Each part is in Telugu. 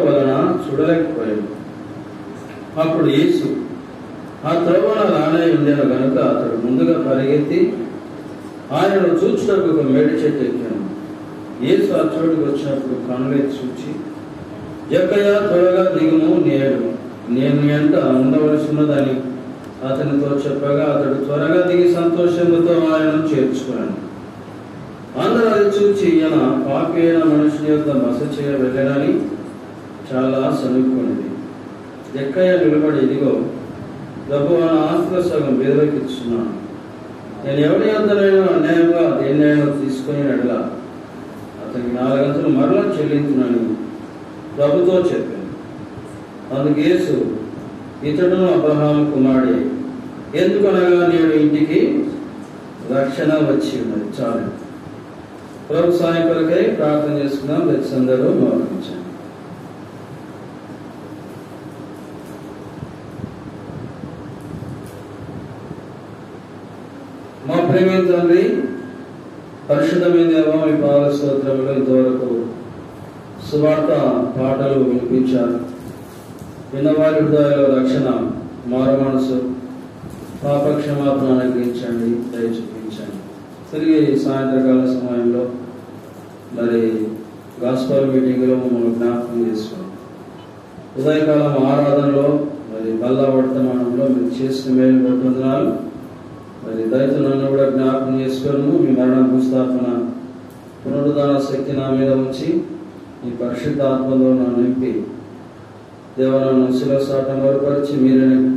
వలన చూడలేకపోయాడు. అప్పుడు యేసు ఆ త్రోవన రానే ఉండేను గనుక అతడు ముందుగా పరిగెత్తి ఆయనను చూచుటకు ఒక మేడి చెట్టు ఎక్కాను. యేసు ఆ చోటుకు వచ్చినప్పుడు కనులెత్తి చూచి, జక్కయ్య, త్వరగా దిగుము, నేను ఎంట ఉండవలసి ఉన్నదని అతనితో చెప్పగా అతడు త్వరగా దిగి సంతోషంతో ఆయనను చేర్చుకున్నాను. అందరూ అది చూచి ఈయన పాపి అయిన మనుషుని యొక్క బస చేయ వెళ్ళాడని చాలా సనుక్కున్నది. జక్కయ్య నిలబడి, ఇదిగో ప్రభువా, నా ఆస్తిలో సగం బీదలకు ఇస్తున్నాను. నేను ఎవరి వద్దనైనా అన్యాయంగా దేన్నైనా తీసుకుని నడలా అతనికి 4 గంటలు మరలా చెల్లించునని ప్రభుతో చెప్పాను. అందుకు యేసు, ఇతడును అబ్రహాము కుమారుడే, ఎందుకనగా నేడు ఇంటికి రక్షణ వచ్చి ఉన్నది. చాలు. ప్రభు సాయం కొరకై ప్రార్థన చేసుకున్నాం. అందరూ మోకరించండి. మా ప్రేమైన తండ్రి, పరిశుద్ధమైన దేవా, మీ పాద స్తోత్రములు. ఇంతవరకు సువార్త పాటలు వినిపించారు. విన్నవారి హృదయాల్లో రక్షణ, మారు మనసు, పాపక్షమాపణ అనుగ్రహించండి, దయ చూపించండి. తిరిగి సాయంత్రకాల సమయంలో మరి గాస్పల్ మీటింగ్లో మమ్మల్ని జ్ఞాపకం చేసుకోండి. ఉదయకాలం ఆరాధనలో మరి బల్లా వర్తమానంలో మీరు చేసిన మేలు పొందుతున్నారు. మరి దయతో నన్ను కూడా జ్ఞాపకం చేసుకోను. మీ మరణ భూస్థాపన పునరుద్ధాన శక్తి నా మీద ఉంచి ఈ పరిశుద్ధ ఆత్మలో నన్ను నింపి దేవనను శిరసాట మరుపరిచి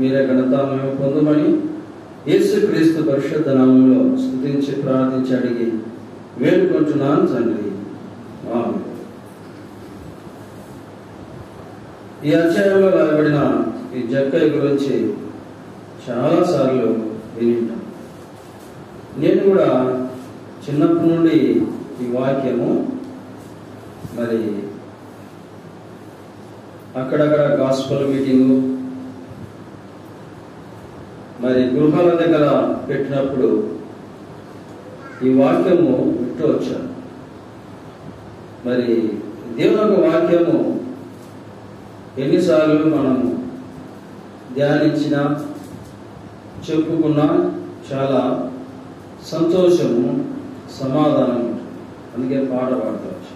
మీరే ఘనత మేము పొందమని యేసుక్రీస్తు పరిశుద్ధ నామంలో స్తుతించి ప్రార్థించి అడిగి వేడుకుంటున్నాను తండ్రి. ఆమేన్. ఈ అధ్యాయంలో రాయబడిన ఈ జక్కయ్య గురించి చాలా సార్లు వినింటాం. నేను కూడా చిన్నప్పటి నుండి ఈ వాక్యము మరి అక్కడక్కడ గాస్పల్ మీటింగు మరి గృహాల దగ్గర పెట్టినప్పుడు ఈ వాక్యము వింటూ వచ్చాను. మరి దేవుని యొక్క వాక్యము ఎన్నిసార్లు మనము ధ్యానించినా చెప్పుకున్నా చాలా సంతోషము, సమాధానం ఉంటుంది. అందుకే పాట పాడవచ్చు.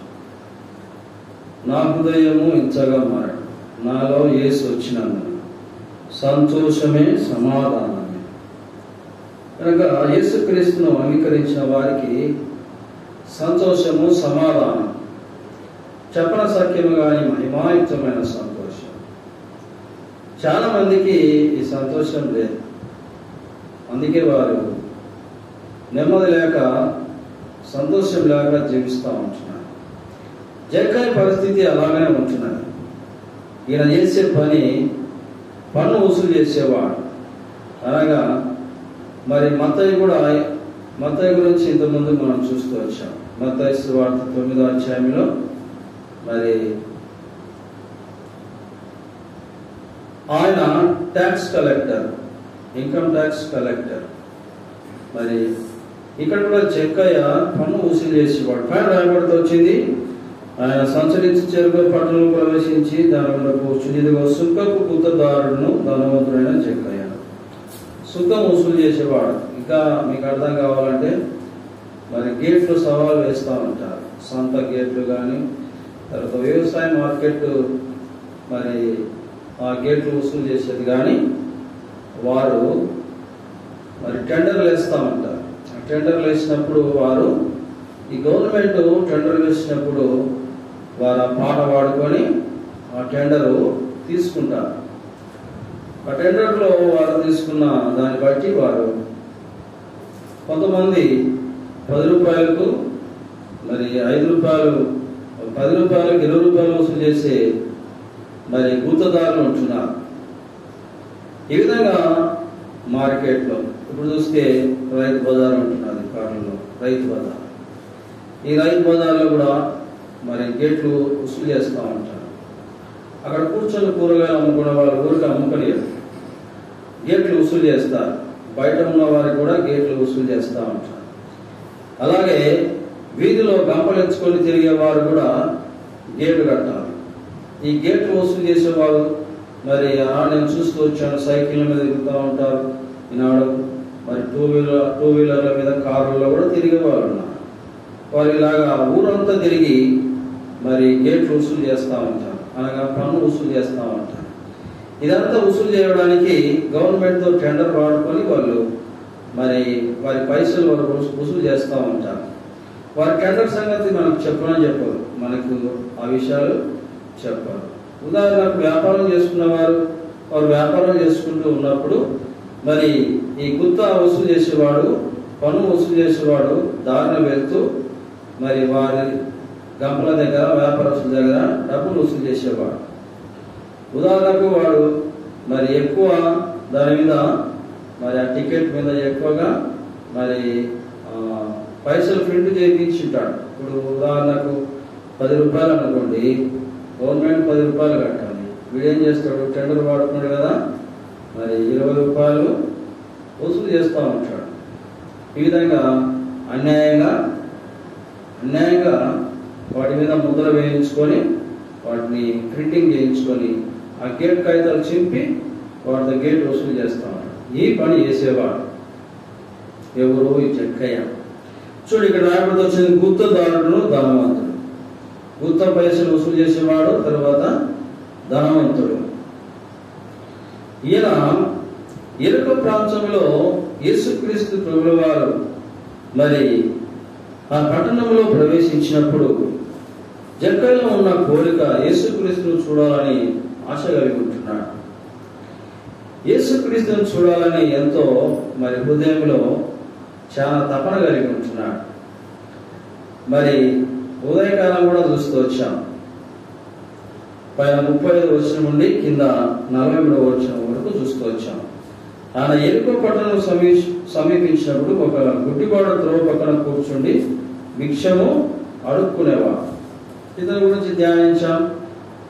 నా హృదయము ఇంచగా మారడు, నాలో యేసు వచ్చినందున సంతోషమే సమాధానమే. కనుక యేసుక్రీస్తును అంగీకరించిన వారికి సంతోషము, సమాధానం, చెప్పన సఖ్యము కానీ మహిమాయుక్తమైన సంతోషం. చాలా మందికి ఈ సంతోషం లేదు. అందుకే వారు నెమ్మది లేక, సంతోషం లేక జీవిస్తూ ఉంటున్నారు. జక్కయ్య పరిస్థితి అలాగనే ఉంటున్నది. ఈయన చేసే పన్ను వసూలు చేసేవాడు. అనగా మరి మత్తయి గురించి ఇంతకుముందు మనం చూస్తూ వచ్చాం. మత్తయి సువార్త 9వ అధ్యాయంలో మరి ఆయన tax collector, income tax collector. మరి ఇక్కడ కూడా జక్కయ్య పన్ను వసూలు చేసేవాడు. పైన రాయబడుతూ వచ్చింది, ఆయన సంచరించి చెరుకు పట్టణంలో ప్రవేశించి దాని కూర్చునిదిగో సుంకపు గుత్తదారుడును ధనవంతుడైన జక్కయ్య. సుంకం వసూలు చేసేవాడు. ఇంకా మీకు అర్థం కావాలంటే మరి గేట్లు సవాలు వేస్తూ ఉంటారు. సొంత గేట్లు కానీ, తర్వాత వ్యవసాయ మార్కెట్ మరి ఆ గేట్లు వసూలు చేసేది కానీ వారు మరి టెండర్లు వేస్తూ ఉంటారు. ఆ టెండర్లు వేసినప్పుడు వారు ఈ గవర్నమెంట్ టెండర్లు వేసినప్పుడు వారు ఆ పాట పాడుకొని ఆ టెండరు తీసుకుంటారు. ఆ టెండర్లో వారు తీసుకున్న దాన్ని బట్టి వారు కొంతమంది 10 రూపాయలకు మరి 5 రూపాయలు, 10 రూపాయలకు 20 రూపాయలు వసూలు చేసే మరి గుత్తదారులు ఉంటున్నారు. ఈ విధంగా మార్కెట్లో ఇప్పుడు చూస్తే రైతు బజార్ ఉంటున్నది. కాలంలో రైతు బజార్. ఈ రైతు బజార్లో కూడా మరి గేట్లు వసూలు చేస్తూ ఉంటారు. అక్కడ కూర్చొని కూరగాయలు అమ్ముకునే వాళ్ళు ఊరికి అమ్ముకలేరు, గేట్లు వసూలు చేస్తారు. బయట ఉన్న వారికి కూడా గేట్లు వసూలు చేస్తూ ఉంటారు. అలాగే వీధిలో గంపలు ఎత్తుకొని తిరిగే వారు కూడా గేటు కట్టాలి. ఈ గేట్లు వసూలు చేసేవాళ్ళు మరి నేను చూస్తూ వచ్చాను, సైకిళ్ళ మీద తిరుగుతూ ఉంటారు ఈనాడు. మరి టూ వీలర్ల మీద, కారుల్లో కూడా తిరిగే వాళ్ళు ఉన్నారు. వారు ఇలాగా ఊరంతా తిరిగి మరి గేట్లు వసూలు చేస్తూ ఉంటారు, అనగా పన్ను వసూలు చేస్తూ ఉంటారు. ఇదంతా వసూలు చేయడానికి గవర్నమెంట్తో టెండర్ వాడుకొని వాళ్ళు మరి వారి పైసలు వారు వసూలు చేస్తూ ఉంటారు. వారి టెండర్ సంగతి మనకు చెప్పని చెప్పరు, మనకు ఆ విషయాలు చెప్పరు. ఉదాహరణకు వ్యాపారం చేసుకున్న వారు వ్యాపారం చేసుకుంటూ ఉన్నప్పుడు మరి ఈ గుత్తా వసూలు చేసేవాడు, పన్ను వసూలు చేసేవాడు దారిన వెళ్తూ మరి వారి గంపల దగ్గర, వ్యాపారస్తుల దగ్గర డబ్బులు వసూలు చేసేవాడు. ఉదాహరణకు వాడు మరి ఎక్కువ దాని మీద మరి ఆ టికెట్ మీద ఎక్కువగా మరి పైసలు ప్రింట్ చేయించుంటాడు. ఇప్పుడు ఉదాహరణకు 10 రూపాయలు అనుకోండి, గవర్నమెంట్ 10 రూపాయలు కట్టాలి. వీడేం చేస్తాడు, టెండర్ వాడుతున్నాడు కదా, మరి 20 రూపాయలు వసూలు చేస్తూ ఉంటాడు. ఈ విధంగా అన్యాయంగా వాటి మీద ముద్ర వేయించుకొని వాటిని ప్రింటింగ్ చేయించుకొని ఆ గేట్ కాగితాలు చింపి వాటితో గేట్ వసూలు చేస్తూ ఉంటాడు. ఈ పని చేసేవాడు ఎవరు? ఈ జక్కయ్య. చూడు, ఇక్కడ రాయబడి వచ్చింది గుత్తదారుడు, ధనవంతుడు. గుత్త పైసలు వసూలు చేసేవాడు, తర్వాత ధనవంతుడు. ఈయన ఇరుక ప్రాంతంలో యేసుక్రీస్తు ప్రభుల వారు మరి ఆ పట్టణంలో ప్రవేశించినప్పుడు జక్కయ్యలో ఉన్న కోరిక యేసుక్రీస్తును చూడాలని ఆశ కలిగి ఉంటున్నాడు. యేసుక్రీస్తును చూడాలని ఎంతో మరి హృదయంలో చాలా తపన కలిగి ఉంటున్నాడు. మరి ఉదయకాలం కూడా చూస్తూ వచ్చాం. పైన 35వ వచనం నుండి కింద 43వ వచనం వరకు చూస్తూ వచ్చాం. ఆయన ఎరుకో పట్టణం సమీపించినప్పుడు ఒక గుడ్డివాడు త్రోవ పక్కన కూర్చుండి భిక్షము అడుక్కునేవాడు. ఇతని గురించి ధ్యానించాం.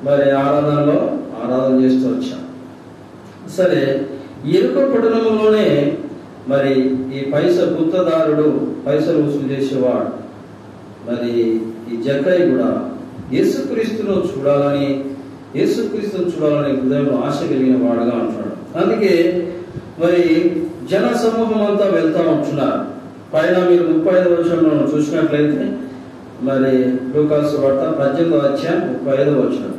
మరి ఆరాధన చేస్తూ వచ్చాం. సరే, ఎరుకో పట్టణంలోనే మరి ఈ గుత్తదారుడు పైసలు వసూలు చేసేవాడు మరి ఈ జక్కయ్య కూడా యేసుక్రీస్తును చూడాలని హృదయంలో ఆశ కలిగిన వాడుగా ఉంటున్నాడు. అందుకే మరి జన సమూహం అంతా వెళ్తా ఉంటున్నారు. పైన మీరు 35వ వచనంలో చూసినట్లయితే మరి లూకాసు వార్త 18వ అధ్యాయం 35వ వచనం.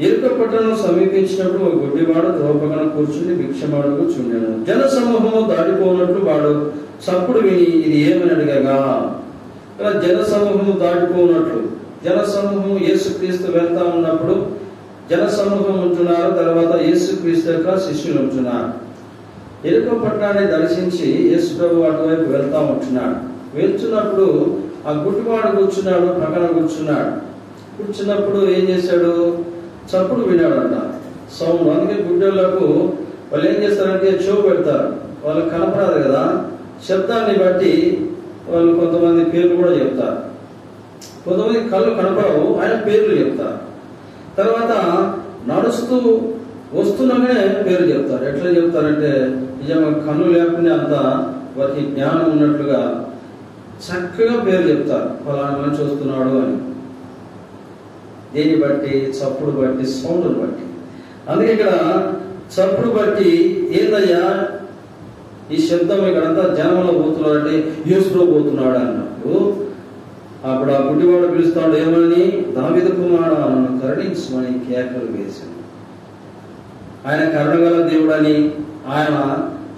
ఎరుక పట్టణం సమీపించినప్పుడు ఒక గుడ్డివాడు త్రోవ పక్కన కూర్చుని భిక్షమాడుచుండెను. జన సమూహము దాటిపోనట్లు వాడు చప్పుడు విని ఇది ఏమని అడిగగా, జన సమూహము దాటిపోనట్లు, జన సమూహము యేసుక్రీస్తు వెళ్తా ఉన్నప్పుడు జన సమూహం ఉంటున్నారు, తర్వాత యేసుక్రీస్తు యొక్క శిష్యులు ఉంటున్నారు. ఎరుక పట్టణాన్ని దర్శించి యేసు ప్రభు అటువైపు వెళ్తా ఉంటున్నాడు. వెళ్తున్నప్పుడు ఆ గుడ్డివాడు కూర్చున్నాడు, పక్కన కూర్చున్నప్పుడు ఏం చేశాడు, చప్పుడు వినాడంట, సౌండ్. అందుకే గుడ్డోళ్లకు వాళ్ళు ఏం చేస్తారంటే చెవు పెడతారు, వాళ్ళకి కనపడదు కదా, శబ్దాన్ని బట్టి వాళ్ళు కొంతమంది పేర్లు కూడా చెప్తారు, కొంతమంది కళ్ళు కనపడవు, ఆయన పేర్లు చెప్తారు. తర్వాత నడుస్తూ వస్తున్నానే పేరు చెప్తారు. ఎట్లా చెప్తారంటే నిజంగా కన్ను లేకుండా అంత వారికి జ్ఞానం ఉన్నట్లుగా చక్కగా పేరు చెప్తారు, ఫలానా మనిషి వస్తున్నాడు అని. దేన్ని బట్టి? చప్పుడు బట్టి, సౌండ్ని బట్టి. అందుకే ఇక్కడ చప్పుడు బట్టి ఏందయ్యా ఈ శబ్దం, ఇక్కడంతా జనంలో పోతున్నాడు అంటే యేసులో పోతున్నాడు అన్నప్పుడు అప్పుడు ఆ గుడ్డివాడు పిలుస్తాడు, ఏమని? దావీదు కుమారుడా నన్ను కరుణించమని కేకలు వేశాడు. ఆయన కరుణగల దేవుడని, ఆయన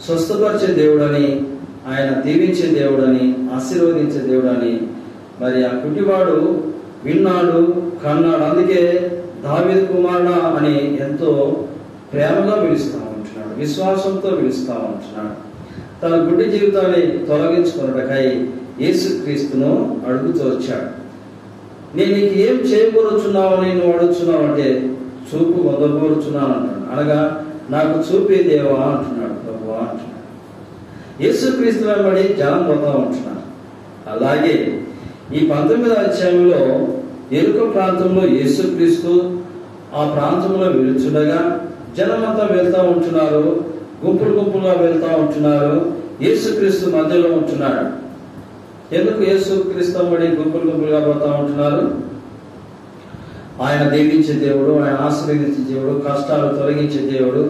స్వస్థపరిచే దేవుడని, ఆయన దీవించే దేవుడని, ఆశీర్వదించే దేవుడని మరి ఆ గుడ్డివాడు విన్నాడు, కన్నాడు. అందుకే దావీదు కుమారుడా అని ఎంతో ప్రేమగా పిలుస్తా ఉంటున్నాడు, విశ్వాసంతో పిలుస్తా ఉంటున్నాడు. తన గుడ్డి జీవితాన్ని తొలగించుకున్నటకై యేసుక్రీస్తును అడుగుతూ వచ్చాడు. నేను నీకు ఏం చేయకూరుచున్నావని నువ్వు అడుగుతున్నావు అంటే చూపు వదలకూరుచున్నాను అంటాడు. అనగా నాకు చూపే దేవా అంటున్నాడు, ప్రభువా అంటున్నాడు. యేసుక్రీస్తు వెంబడి జనం పోతా ఉంటున్నారు. అలాగే ఈ 19వ అధ్యాయంలో ఎరుక ప్రాంతంలో యేసుక్రీస్తు ఆ ప్రాంతంలో వెళ్తుండగా జనమంతా వెళ్తా ఉంటున్నారు, గుంపులుగా వెళ్తా ఉంటున్నారు. యేసుక్రీస్తు మధ్యలో ఉంటున్నాడు. ఎందుకు యేసుక్రీస్తు గుంపులుగా పోతా ఉంటున్నారు? ఆయన దీవించే దేవుడు, ఆయన ఆశీర్వదించే దేవుడు, కష్టాలు తొలగించే దేవుడు,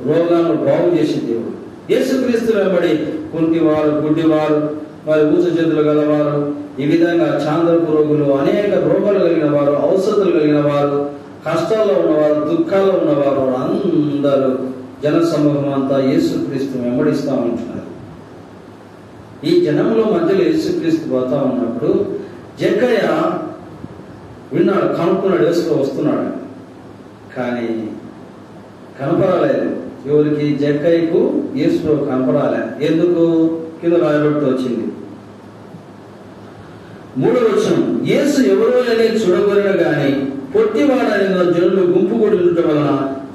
రోగాలను బాగు చేసే దేవుడు. యేసుక్రీస్తు వెంబడి కుంటివారు, గుడ్డివారు, మరి ఊచ చేతులు గలవారు, ఈ విధంగా చాంద్రపు రోగులు, అనేక రోగాలు కలిగిన వారు, ఔషధాలు కలిగిన వారు, కష్టాల్లో ఉన్నవారు, దుఃఖాల్లో ఉన్నవారు అందరూ జన సమూహం అంతా యేసుక్రీస్తు వెంబడిస్తూ ఉంటున్నారు. ఈ జనంలో మధ్యలో యేసుక్రీస్తు పోతా ఉన్నప్పుడు జక్కయ్య విన్నాడు, కనుక్కున్నాడు, యేసు వస్తున్నాడు. కానీ కనపడలేదు. ఎవరికి? జక్కయ్యకు యేసు కనపడాలి. ఎందుకు? కింద రాయబడుతూ వచ్చింది 3వ వచనం, యేసు ఎవరో అనేది చూడగలిగిన గాని పొట్టివాడని జనులు గుంపు కూడి ఉండటం వలన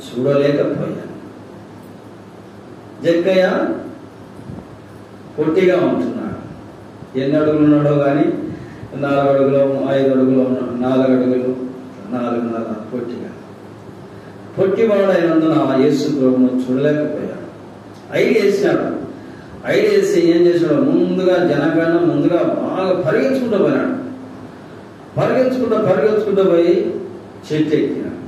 చూడలేకపోయాను. జక్కయ్య పొట్టిగా ఉంటున్నాడు. ఎన్ని అడుగులు ఉన్నాడో కానీ 4 అడుగులు, 5 అడుగులు, 4 అడుగులు, 4.5 పొట్టిగా. పొట్టివాడైనందున యేసు ప్రభువును చూడలేకపోయాడు. ఐడియా వేసి ఏం చేశాడు? ముందుగా జనగణన ముందుగా బాగా పరిగెత్తుకుంటూ పోయినాడు. పరిగెత్తుకుంటూ పోయి చెట్టు ఎక్కినాడు.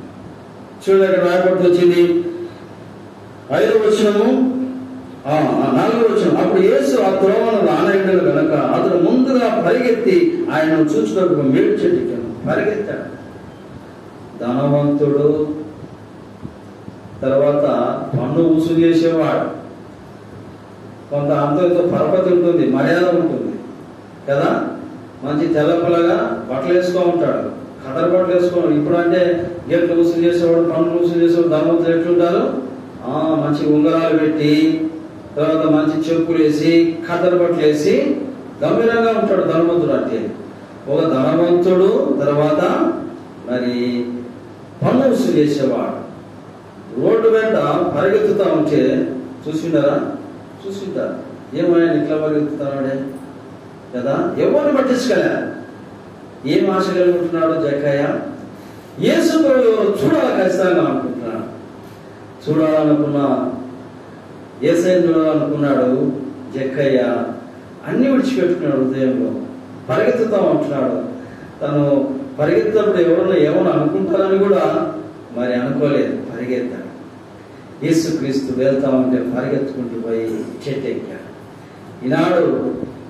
చూడలేక రాయబడుతూ వచ్చింది 5వ వచనము, 4వ వచనం, అప్పుడు యేసు ఆ త్రోవను రానయ్యుండెను గనక అతను ముందుగా పరిగెత్తి ఆయనను చూచుటకు మేడి చెట్టు ఎక్కాడు. పరిగెత్తాడు. ధనవంతుడు, తర్వాత పన్ను వసూలు చేసేవాడు, కొంత అంతతో పరపతి ఉంటుంది, మర్యాద ఉంటుంది కదా. మంచి తెల్లపల్లగా బట్టలు వేసుకో ఉంటాడు, కదర్ బట్టలు వేసుకోవాలి. ఇప్పుడు అంటే గేట్లు వసూలు చేసేవాడు, పన్నులు వసూలు చేసేవాడు ధనవంతులు ఎట్లుంటారు? మంచి ఉంగరాలు పెట్టి, తర్వాత మంచి చెప్పులు వేసి, కదర్ బట్టలు వేసి గంభీరంగా ఉంటాడు ధనవంతుడు. అంటే ఒక ధనవంతుడు, తర్వాత మరి పన్ను వసూలు చేసేవాడు రోడ్డు వెంట పరిగెత్తుతా ఉంటే చూసింటారా? ఏమైనా ఇట్లా పరిగెత్తుతున్నాడే కదా. ఎవరిని పట్టించుకోలే. ఏం ఆశ కలుగుతున్నాడు జక్కయ్య? యేసు ప్రభువు చూడాలి ఖచ్చితంగా అనుకుంటున్నాడు. యేసయ్యను చూడాలనుకున్నాడు జక్కయ్య. అన్ని విడిచిపెట్టుకున్నాడు హృదయంలో. పరిగెత్తుతా ఉంటున్నాడు. తను పరిగెత్తినప్పుడు ఎవరన్నా ఏమన్నా అనుకుంటారని కూడా మరి అనుకోలేదు, పరిగెత్తాడు. యేసుక్రీస్తు వెళ్తా ఉంటే పరిగెత్తుకుంటూ పోయి చెట్టు ఎక్కాడు. ఈనాడు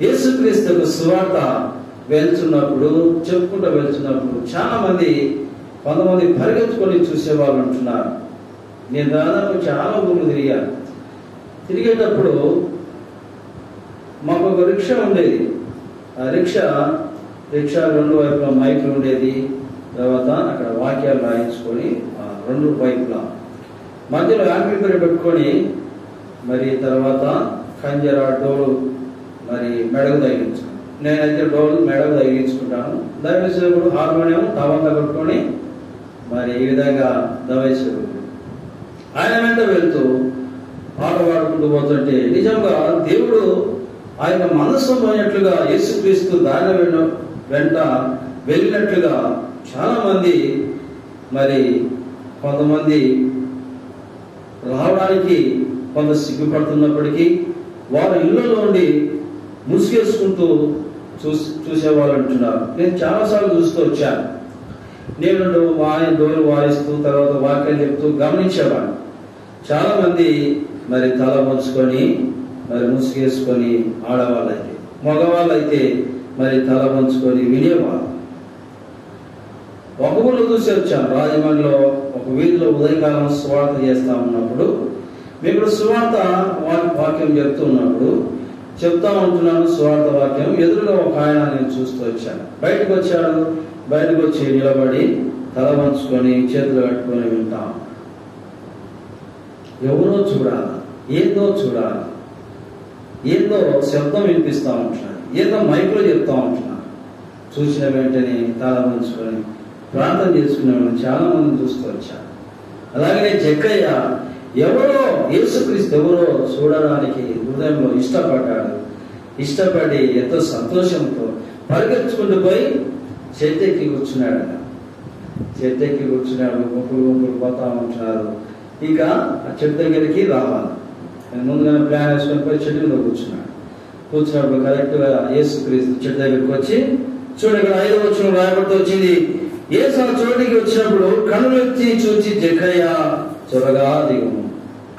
యేసుక్రీస్తుకు సువార్త చెప్పుకుంటూ వెళ్తున్నప్పుడు చాలా మంది, కొంతమంది పరిగెత్తుకొని చూసేవాళ్ళు ఉంటున్నారు. నేను దాదాపు చాలా ఊళ్ళు తిరిగాను. తిరిగేటప్పుడు మాకు ఒక రిక్షా ఉండేది. ఆ రిక్షా 2 వైపులా మైకులు ఉండేది. తర్వాత అక్కడ వాక్యాలు రాయించుకొని 2 వైపులా మధ్యలో యాంప్లిఫైర్ పెట్టుకొని, మరి తర్వాత కంజర, డోలు మరి మెడకు తగిలించుకుంటాను. నేనైతే డోలు మెడకు తగిలించుకుంటాను. దైవసేవకుడు హార్మోనియం తవంతా పెట్టుకొని మరి ఈ విధంగా దైవసేవకుడు ఆయన వెంట వెళ్తూ పాట పాడుకుంటూ పోతుంటే నిజంగా దేవుడు ఆయన మనస్సు పోయినట్లుగా, యేసుక్రీస్తు దాని వెంట వెళ్ళినట్లుగా చాలా మంది, మరి కొంతమంది రావడానికి కొంత సిగ్గుపడుతున్నప్పటికీ వారు ఇళ్లలో ఉండి ముసుగేసుకుంటూ చూసేవాళ్ళు అంటున్నారు. నేను చాలాసార్లు చూస్తూ వచ్చాను. నేను డోలు వాయిస్తూ తర్వాత వాక్యం చెప్తూ గమనించేవాడిని. చాలా మంది మరి తల వంచుకొని మరి ముసుగేసుకొని ఆడవాళ్ళైతే, మగవాళ్ళైతే మరి తల వంచుకొని వినేవాళ్ళు. ఒక ఊళ్ళో చూసి వచ్చాను. రాజమండ్రిలో ఒక వీధిలో ఉదయకాలం సువార్త చేస్తా ఉన్నప్పుడు, మీకు సువార్త వాక్యం చెప్తా ఉంటున్నాను సువార్త వాక్యం. ఎదురుగా ఒక ఆయన నేను చూస్తూ వచ్చాను. బయటకు వచ్చి నిలబడి తల వంచుకొని చేతులు కట్టుకొని వింటాం. ఎవరో చూడాలి, ఏదో శబ్దం వినిపిస్తూ ఉంటున్నాను, ఏదో మైకులో చెప్తా ఉంటున్నాను. చూసిన వెంటనే తల వంచుకొని ప్రార్థన చేసుకునే చాలా మందిని చూస్తూ వచ్చాను. అలాగనే జక్కయ్య ఎవరో యేసుక్రీస్తు ఎవరో చూడడానికి హృదయంలో ఇష్టపడి ఎంతో సంతోషంతో పరిగెత్తుకుంటూ పోయి చెట్టెక్కి కూర్చున్నాడు. గుంపులు పోతా ఉంటున్నారు. ఇంకా ఆ చెట్టు దగ్గరికి రావాలి. నేను ముందుగానే ప్లాన్ వేసుకొని పోయి చెట్టు మీద కూర్చున్నప్పుడు కరెక్ట్గా యేసుక్రీస్తు చెట్టు దగ్గరికి వచ్చి, చూడండి ఇక్కడ 5వ వచనం రాయబడుతూ వచ్చింది, యేసు ఆ చోటికి వచ్చినప్పుడు కనులెత్తి చూచి జక్కయ్య త్వరగా దిగుము.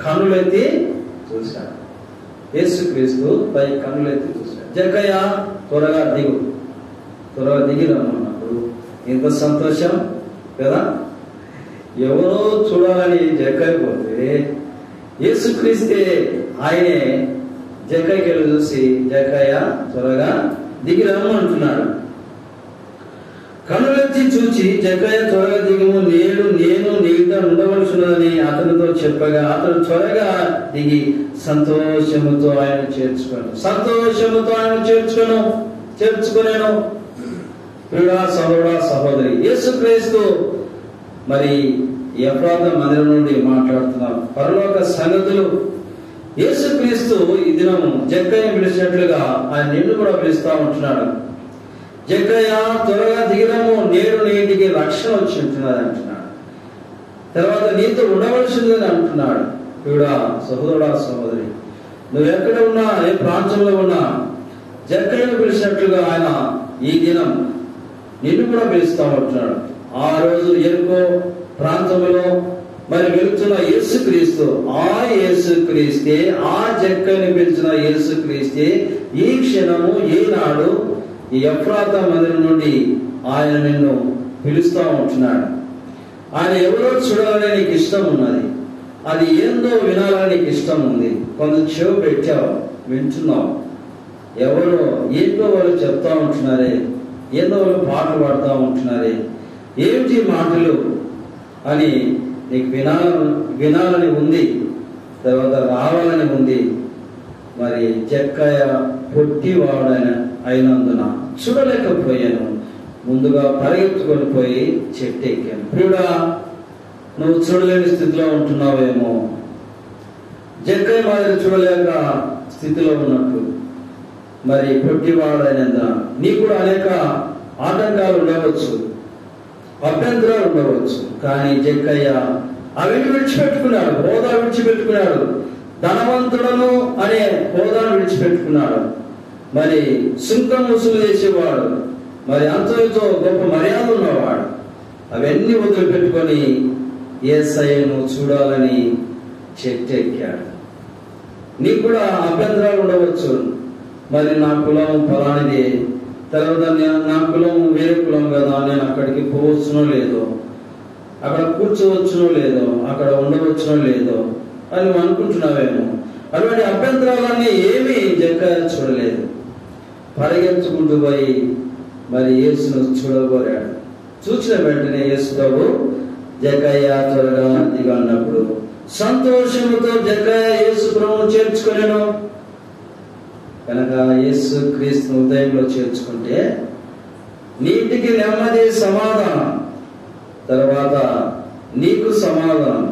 కనులెత్తి చూశాడు. యేసుక్రీస్తు పై కనులెత్తి చూశాడు. జక్కయ్య త్వరగా దిగు, త్వరగా దిగి రమ్మన్నప్పుడు ఇంత సంతోషం కదా. ఎవరో చూడాలని జక్కయ్య పోతే యేసుక్రీస్తే ఆయనే జక్కయ్యకి వెళ్ళి చూసి జక్కయ్య త్వరగా దిగి రమ్మంటున్నాడు. కనులెత్తి చూచి జక్కయ్య త్వరగా దిగుము, నేను నీట ఉండవలసినదని అతనితో చెప్పగా అతను త్వరగా దిగి సంతోషముతో ఆయన చేర్చుకునేను. ప్రియుడా సహోదరా సహోదరి, యేసుక్రీస్తు మరి ఎఫ్రాతా మందిరం నుండి మాట్లాడుతున్నారు. పరలోక సంగతులు యేసుక్రీస్తు ఈ దినము జక్కయ్యను పిలిచినట్లుగా ఆయన నిన్ను కూడా పిలుస్తా ఉంటున్నాడు. జక్కయ్య త్వరగా దిగిరము, నేడు నీ ఇంటికి రక్షణ వచ్చి ఉంటున్నది అంటున్నాడు. తర్వాత నీతో ఉండవలసిందని అంటున్నాడు. ప్రియుడా సహోదరుడా సహోదరి, నువ్వు ఎక్కడ ఉన్నా, ఏ ప్రాంతంలో ఉన్నా జక్కయ్యను పిలిచినట్లుగా ఆయన ఈ దినం నిన్ను కూడా పిలుస్తా ఉంటున్నాడు. ఆ రోజు ఎరుకో ప్రాంతంలో మరి వెళుతున్న యేసుక్రీస్తు, ఆ యేసుక్రీస్తే, ఆ జక్కయ్యను పిలిచిన యేసుక్రీస్తే ఈ క్షణము ఈనాడు ఈ ఎఫ్రాతా మందిరం నుండి ఆయన నిన్ను పిలుస్తా ఉంటున్నాడు. ఆయన ఎవరో చూడాలని నీకు ఇష్టం ఉన్నది, అది ఏందో వినాలని నీకు ఇష్టం ఉంది. కొంత చెవు పెట్టావు, వింటున్నావు. ఎవరో ఏంటో వాళ్ళు చెప్తా ఉంటున్నారే, ఏందో వాళ్ళు పాటలు పాడుతూ ఉంటున్నారే, ఏమిటి మాటలు అని నీకు వినాలని ఉంది, తర్వాత రావాలని ఉంది. మరి జక్కయ్య పొట్టివాడైన అయినందున చూడలేకపోయాను, ముందుగా పరిగెత్తుకొని పోయి చెట్టు ఎక్కాను. ప్రియుడా, నువ్వు చూడలేని స్థితిలో ఉంటున్నావేమో, జక్కయ్య మాదిరి చూడలేక స్థితిలో ఉన్నట్టు. మరి పొట్టివాడైనందున నీకు కూడా అనేక ఆటంకాలు ఉండవచ్చు, అభ్యంతరాలు ఉండవచ్చు. కానీ జక్కయ్య అవిని విడిచిపెట్టుకున్నాడు, హోదా విడిచిపెట్టుకున్నాడు, ధనవంతుడను అనే హోదాను విడిచిపెట్టుకున్నాడు. మరి సుంకం వసూలు చేసేవాడు, మరి అంతటితో గొప్ప మర్యాద ఉన్నవాడు. అవన్నీ వదిలిపెట్టుకొని యేసయ్యను చూడాలని చెట్టు ఎక్కాడు. నీకు కూడా అభ్యంతరాలు ఉండవచ్చు. మరి నా కులం ఫలానిది, తర్వాత నా కులం వేరే కులం కదా, నేను అక్కడికి పోవచ్చునో లేదో, అక్కడ కూర్చోవచ్చునో లేదో, అక్కడ ఉండవచ్చునో లేదో అని నువ్వు అనుకుంటున్నావేమో. అటువంటి అభ్యంతరాలన్నీ ఏమీ జక్కయ్య చూడలేదు. పరిగెత్తుకుంటూ పోయి మరి యేసును చూడబోయాడు. చూసిన వెంటనే యేసు ప్రభు జక్కయ్య త్వరగా దిగి అన్నప్పుడు సంతోషముతో జక్కయ్య యేసు ప్రభువును చేర్చుకునేను. కనుక యేసు క్రీస్తు హృదయంలో చేర్చుకుంటే నీటికి నెమ్మది, సమాధానం, తర్వాత నీకు సమాధానం,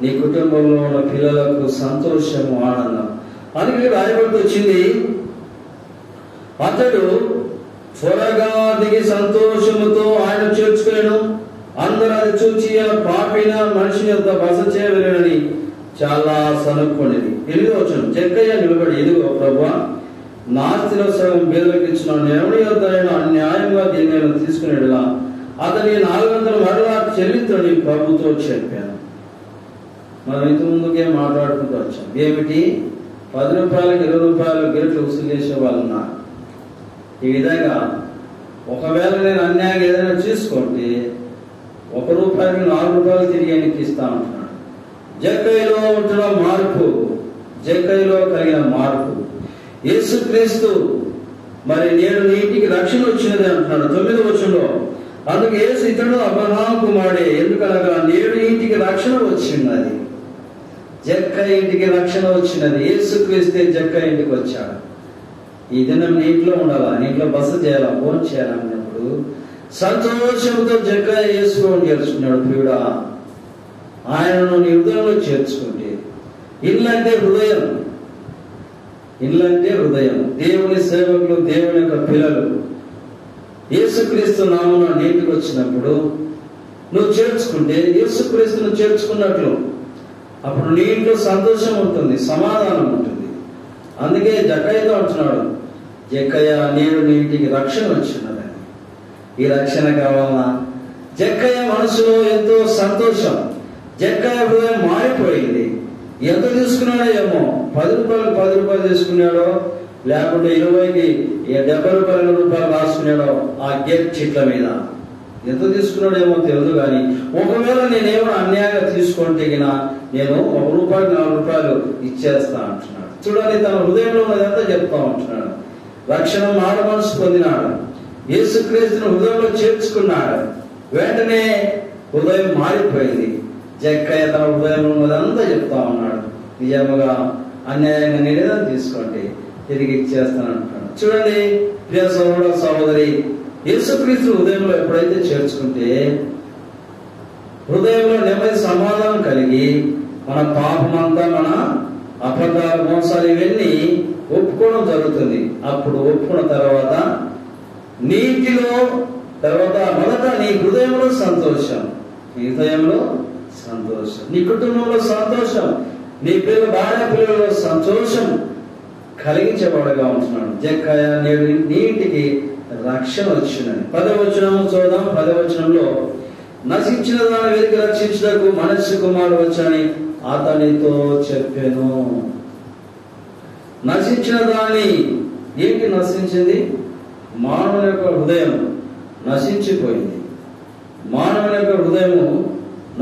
నీ కుటుంబంలో ఉన్న పిల్లలకు సంతోషము, ఆనందం. అందుకే రాయబడి వచ్చింది, అతడు త్వరగా దిగి సంతోషముతో ఆయన చేర్చుకునేను. అందరూ అది చూచి పాపిన మనిషిని యొక్క బస చేయలేనని చాలా సనుక్కునేది. 8వ వచనం, జక్కయ్య నిలబడి, ఇదిగో ప్రభువా, నా స్థిర సగం బీదలకు ఇచ్చినాను, ఎవరి యొద్ద అన్యాయంగా దీన్ని నేను తీసుకునేలా అతని 400 మరలా చెల్లించని ప్రభుతో చెప్పాను. మనం ఇంత ముందుకే మాట్లాడుకుంటూ వచ్చాం. ఏమిటి, 10 రూపాయలకు 20 రూపాయలు గేట్లు వసూలు చేసే వాళ్ళు ఉన్నారు. ఈ విధంగా ఒకవేళ నేను అన్యాయంగా ఏదైనా చూసుకుంటే 1 రూపాయకి 4 రూపాయలు తిరిగి ఆయనకి ఇస్తా ఉంటున్నాడు. జక్కయ్యలో ఉంటున్న మార్పు, జక్కయ్యలో కలిగిన మార్పు. యేసుక్రీస్తు మరి నేడు నీ ఇంటికి రక్షణ వచ్చినది అంటున్నాడు 9వ వచనంలో. అందుకు యేసు ఇతడు అబ్రహాము కుమారుడే, ఎందుకనగా నేడు ఇంటికి రక్షణ వచ్చినది. జక్కయ్య ఇంటికి రక్షణ వచ్చినది. యేసుక్రీస్తే జక్కయ్య ఇంటికి వచ్చాడు. ఈ దినం నీ ఇంట్లో ఉండాలా, నీ ఇంట్లో బస చేయాలా, ఫోన్ చేయాలన్నప్పుడు సంతోషంతో జక్కయ్య యేసుని చేర్చుకున్నాడు. ప్రియుడా, ఆయనను నీ హృదయంలో చేర్చుకుంటే, ఇల్లంటే హృదయం, ఇల్లంటే హృదయం. దేవుని సేవకులు, దేవుని యొక్క పిల్లలు యేసుక్రీస్తు నామమున నీటికి వచ్చినప్పుడు నువ్వు చేర్చుకుంటే యేసుక్రీస్తును చేర్చుకున్నట్లు అప్పుడు నీ ఇంట్లో సంతోషం ఉంటుంది, సమాధానం ఉంటుంది. అందుకే జక్కయ్యతో అంటున్నాడు, జక్కయ్య నేడు నీ ఇంటికి రక్షణ వచ్చినదని. ఈ రక్షణ కావాలా? జక్కయ్య మనసులో ఎంతో సంతోషం. జక్కయ్య హృదయం మారిపోయింది. ఎంత తీసుకున్నాడో ఏమో, 10 రూపాయలు 10 రూపాయలు తీసుకున్నాడో, లేకుంటే 20కి 70 రూపాయలు రాసుకున్నాడో ఆ గేట్ చీట్ల మీద. ఎంత తీసుకున్నాడో ఏమో తెలియదు, కానీ ఒకవేళ నేనేమో అన్యాయంగా తీసుకుంటే నేను 1 రూపాయికి 4 రూపాయలు ఇచ్చేస్తా అంటున్నాడు. చూడండి, తన హృదయంలో ఉన్నదంతా చెప్తా ఉంటున్నాడు. రక్షణ మారు మనసు పొందినాడు, యేసుక్రీస్తును హృదయంలో చేర్చుకున్నాడు. వెంటనే హృదయం మారిపోయింది. జక్కయ్య తన హృదయంలో ఉన్నదంతా చెప్తా ఉన్నాడు. నిజముగా అన్యాయంగా నేనేదని తీసుకోండి, తిరిగి ఇచ్చేస్తానంటున్నాడు. చూడండి ప్రియ సహోదర సహోదరి, యేసుక్రీస్తు హృదయంలో ఎప్పుడైతే చేర్చుకుంటే హృదయంలో నెమ్మది సమాధానం కలిగి మన పాపమంతా, మన అబద్ధాలు, మోసాలు ఇవన్నీ ఒప్పుకోవడం జరుగుతుంది. అప్పుడు ఒప్పుకున్న తర్వాత నీటిలో తర్వాత మొదట నీ హృదయంలో సంతోషం, నీ హృదయంలో సంతోషం, నీ కుటుంబంలో సంతోషం, నీ భార్య పిల్లలలో సంతోషం కలిగించేవాడుగా ఉంటున్నాడు. జక్కయ్య నేడు నీటికి రక్షణ వచ్చిందని 10వ వచనము చూద్దాం. 10వ వచనంలో నశించిన దాని వెతికి రక్షించడానికి మనుష్య కుమారుడు వచ్చని అతనితో చెప్పాను. నశించిన దాన్ని ఏంటి నశించింది? మానవుని యొక్క హృదయం నశించిపోయింది. మానవుని యొక్క హృదయము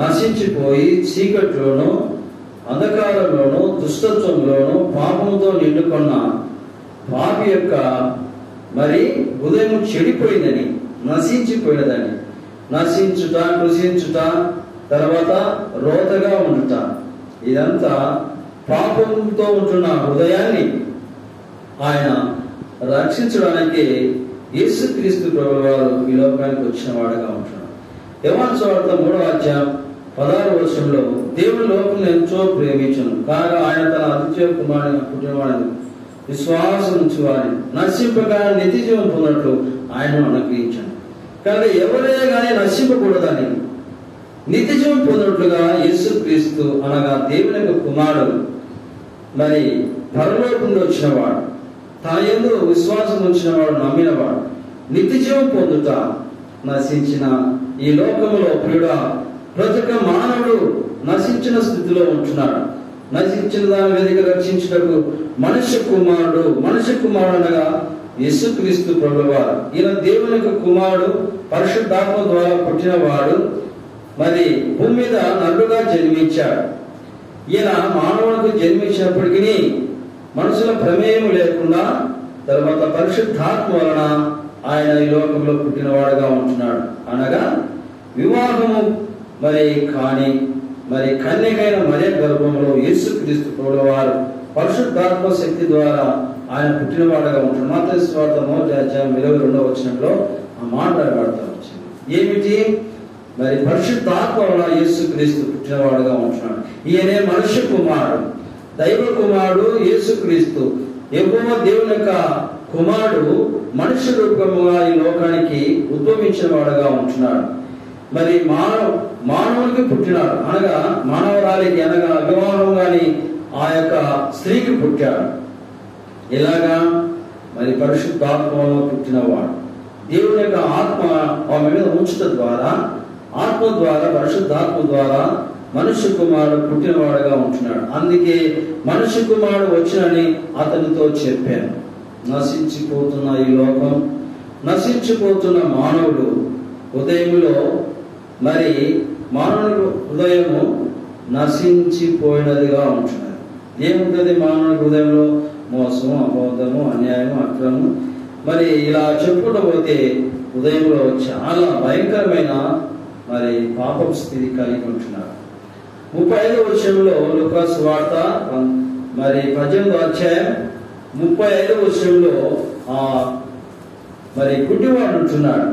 నశించిపోయి చీకట్లోను, అంధకారంలోను, దుష్టత్వంలోను, పాపంతో నిండుకున్న పాపి యొక్క హృదయం చెడిపోయిందని, నశించిపోయినదని, నశించుట, కృషించుట, తర్వాత రోతగా ఉండుట, ఇదంతా పాపంతో ఉంటున్న హృదయాన్ని ఆయన రక్షించడానికి యేసుక్రీస్తు ప్రభువు వారు ఈ లోకానికి వచ్చిన వాడుగా ఉంటున్నాడు. యోహాను సువార్త 3వ అధ్యాయం 16వ వచనంలో దేవుని లోకం ఎంతో ప్రేమించును కాగా ఆయన తన అద్వితీయ కుమారుని పుట్టినవాడిని విశ్వాసం నుంచి వారిని నశింపగా నిత్య జీవం పొందినట్లు ఆయన అనుగ్రహించాను. కానీ ఎవరే కానీ నశింపకూడదని నిత్య జీవం పొందినట్లుగా యేసుక్రీస్తు అనగా దేవుని యొక్క కుమారుడు పరలోకం నుండి వచ్చినవాడు, తన యందు విశ్వాసం ఉంచినవాడు, నమ్మినవాడు నిత్య జీవం పొందుట నశించిన ఈ లోకములో ప్రియుడా ప్రతి ఒక్క మానవుడు నశించిన స్థితిలో ఉంటున్నాడు. నశించిన దాని వెదికి రక్షించుటకు మనుష్య కుమారుడు అనగా యేసుక్రీస్తు ప్రభువారు. ఈయన దేవుని యొక్క కుమారుడు, పరిశుద్ధాత్మ ద్వారా పుట్టినవాడు, భూమి మీద నరుడుగా జన్మించాడు. ఈయన మానవులకు జన్మించినప్పటికీ మనుషుల ప్రమేయం లేకుండా తర్వాత పరిశుద్ధాత్మ వలన ఆయన ఈ లోకంలో పుట్టినవాడుగా ఉంటున్నాడు. అనగా వివాహము కాని కన్యకైన మరియ గర్భంలో యేసుక్రీస్తు ప్రభువారు పరిశుద్ధాత్మ శక్తి ద్వారా ఆయన పుట్టినవాడుగా ఉంటున్నాడు. మత్తయి సువార్త 1వ అధ్యాయం 22వ వచనంలో ఆ మాట రాయబడతా వచ్చింది. ఏమిటి? పరిశుద్ధాత్మ వలన యేసుక్రీస్తు పుట్టినవాడుగా ఉంటున్నాడు. ఈయనే మనుష్య కుమారుడు, దైవ కుమారుడు యేసుక్రీస్తు. యెహోవా దేవుని యొక్క కుమారుడు మనుష్య రూపముగా ఈ లోకానికి ఉద్భవించిన వాడుగా ఉంటున్నాడు. మానవునికి పుట్టినాడు, అనగా మానవరాలికి, అనగా వివాహం గాని ఆ యొక్క స్త్రీకి పుట్టాడు. ఇలాగా పరిశుద్ధాత్మలో పుట్టినవాడు. దేవుని యొక్క ఆత్మ ఆమె మీద ఉంచడం ద్వారా, ఆత్మ ద్వారా, పరిశుద్ధాత్మ ద్వారా మనుష్య కుమారుడు పుట్టినవాడుగా ఉంటున్నాడు. అందుకే మనుష్య కుమారుడు వచ్చినని అతనితో చెప్పాను. నశించిపోతున్న ఈ లోకం, నశించిపోతున్న మానవుడు హృదయంలో మానవుడు హృదయము నశించిపోయినదిగా ఉంటున్నది. ఏముంటుంది మానవుడి హృదయంలో? మోసము, అబద్ధము, అన్యాయము, అక్రమము. ఇలా చెప్పుకుంటూ పోతే హృదయంలో చాలా భయంకరమైన పాపం స్థితి కలిగి ఉంటున్నారు. 35వ వచనంలో లూకా సువార్త 18వ అధ్యాయం 35వ వచనంలో గుడ్డివాడు ఉంటున్నాడు.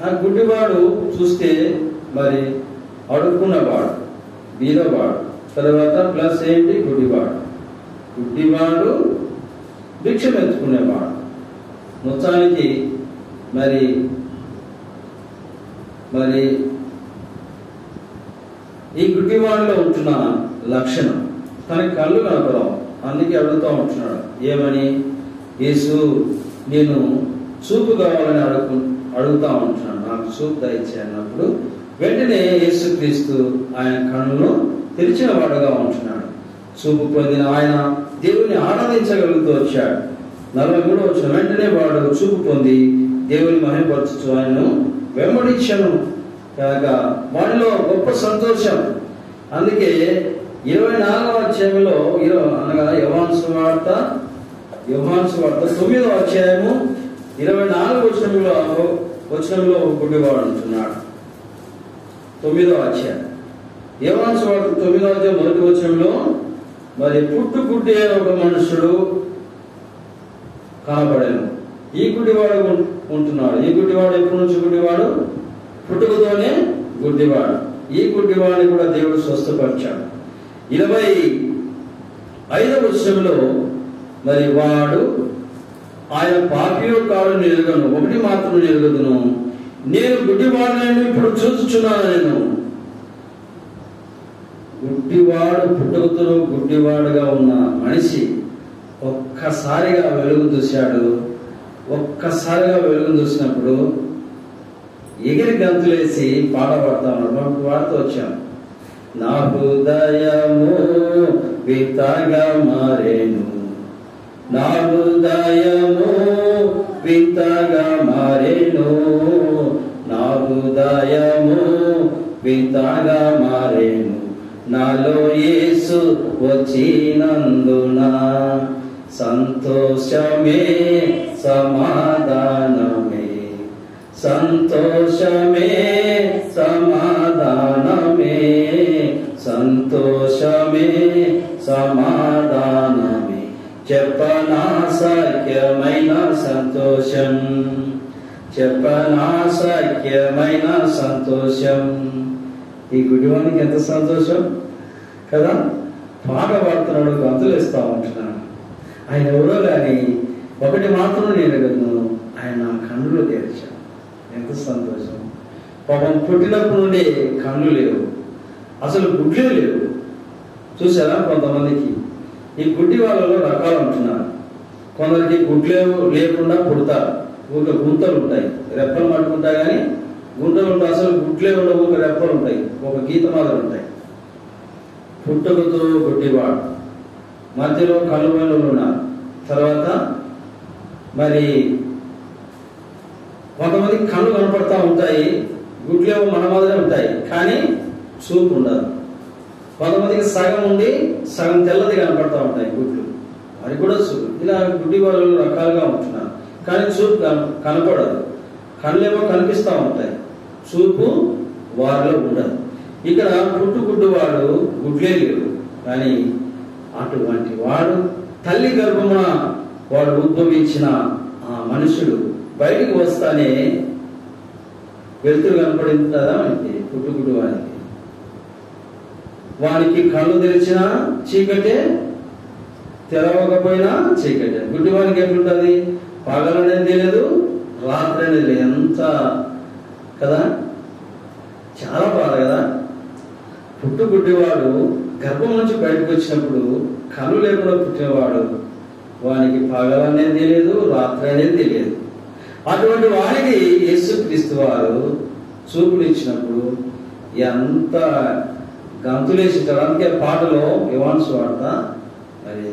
ఆ గుడ్డివాడు చూస్తే అడుక్కున్నవాడు, బీదవాడు, తర్వాత ప్లస్ ఏంటి? గుడ్డివాడు భిక్షం ఎత్తుకునేవాడు. మొత్తానికి ఈ గుడ్డివాడిలో ఉంటున్న లక్షణం తనకి కళ్ళు కనపడవు. అందుకే అడుగుతూ ఉంటున్నాడు. ఏమని? యేసు నేను చూపు కావాలని అడుగుతా ఉంటున్నాను, నాకు చూపు దయచే అన్నప్పుడు వెంటనే యేసుక్రీస్తు ఆయన కన్నులను తెరిచిన వాడుగా ఉంటున్నాడు. చూపు పొందిన ఆయన దేవుని ఆరాధించగలుగుతూ వచ్చాడు. 43వ వచనం, వెంటనే వాడు చూపు పొంది దేవుని మహిమపరచుచు ఆయనను వెంబడించను. కనుక వాడిలో గొప్ప సంతోషం. అందుకే 24వ అధ్యాయంలో అనగా యోహాను సువార్త 9వ అధ్యాయము 24వ వచనంలో గుడ్డివాడు అంటున్నాడు. 9వ అధ్యాయం యోహాను సువార్త 9వ అధ్యాయం 1వ వచనంలో మరి పుట్టుగుడ్డి ఒక మనుషుడు కనబడేను. ఈ గుడ్డివాడు ఉంటున్నాడు. ఈ గుడ్డివాడు ఎప్పటి నుంచి గుడ్డివాడు? పుట్టుకతోనే గుడ్డివాడు. ఈ గుడ్డివాడిని కూడా దేవుడు స్వస్థపరిచాడు. 25వ వచనంలో మరి వాడు ఆయన పాపియో కాడు ఎరుగను, ఒకటి మాత్రం ఎరుగదును, నేను గుడ్డివాడిని ఇప్పుడు చూస్తున్నాను. నేను గుడ్డివాడు పుట్టుకతో గుడ్డివాడుగా ఉన్న మనిషి ఒక్కసారిగా వెలుగు చూశాడు. ఒక్కసారిగా వెలుగు చూసినప్పుడు ఎగిరి గంతులేసి పాట పాడుతా ఉన్నాడు. పాడుతూ వచ్చాను. నా హృదయము వింతగా మారేను, నా హృదయము వింతగా మారేను, నా హృదయము వింతగా మారేను, నాలో యేసు వచ్చినందున సంతోషమే సమాధానమే, సంతోషమే సమాధానమే, సంతోషమే సమాధానమే, చెప్పనా సఖ్యమైన సంతోషం, చెప్పనా సఖ్యమైన సంతోషం. ఈ గుడివానికి ఎంత సంతోషం కదా! పాట పాడుతున్నాడు, గంతులు వేస్తా ఉంటున్నాడు. ఆయన ఎవరో కానీ ఒకటి మాత్రం నేను ఎరగను, ఆయన నా కన్నులు తెరిచాడు. ఎంత సంతోషం! పాపం పుట్టినప్పటి నుండి కన్ను లేవు, అసలు గుడ్లే లేవు. చూసారా కొంతమందికి ఈ గుడ్డి వాళ్ళలో రకాలు ఉంటున్నారు. కొందరికి గుడ్లే లేకుండా పుడతారు, ఊరికే గుంతలు ఉంటాయి, రెప్పలు పట్టుకుంటాయి కానీ గుంటలు ఉంటాయి. అసలు గుడ్లే ఉండవు, ఒక రెప్పలు ఉంటాయి, ఒక గీత మాదిరి ఉంటాయి. పుట్టుకతో గుడ్డివాడు, మధ్యలో కళ్ళు ఉన్నారు. తర్వాత మరి కొంతమందికి కళ్ళు కనపడతా ఉంటాయి, గుడ్లేమో మన మాదిరే ఉంటాయి కానీ చూపు ఉండదు. కొంతమందికి సగం ఉండి సగం తెల్లది కనపడతా ఉంటాయి గుడ్లు, అది కూడా చూపు. ఇలా గుడ్డి వాళ్ళు రకాలుగా ఉంటున్నారు కానీ చూపు కనపడదు. కళ్ళేమో కనిపిస్తూ ఉంటాయి, చూపు వారిలో ఉండదు. ఇక్కడ పుట్టుగుడ్డు వాడు గుడ్లే లేడు కానీ అటువంటి వాడు తల్లి గర్భమున వాడు ఉద్భవించిన ఆ మనుషుడు బయటికి వస్తానే వెలుతురు కనపడిందా మనకి? పుట్టుగుడ్డు వానికి కళ్ళు తెరిచినా చీకటే, తెరవకపోయినా చీకటే. గుడ్డి వానికి ఎట్లుంటుంది? పగలనేది తెలియదు, రాత్రి అనేది లేదు. ఎంత కదా, చాలా బాధ కదా. పుట్టుగుడ్డివాడు గర్భం నుంచి బయటకు వచ్చినప్పుడు కళ్ళు లేకుండా పుట్టినవాడు, వానికి పగలనేది తెలియదు, రాత్రి అనేది తెలియదు. అటువంటి వారికి యేసుక్రీస్తు వారు చూపునిచ్చినప్పుడు ఎంత గంతులేసింటాడు. అందుకే పాటలో యోహాను సువార్త మరి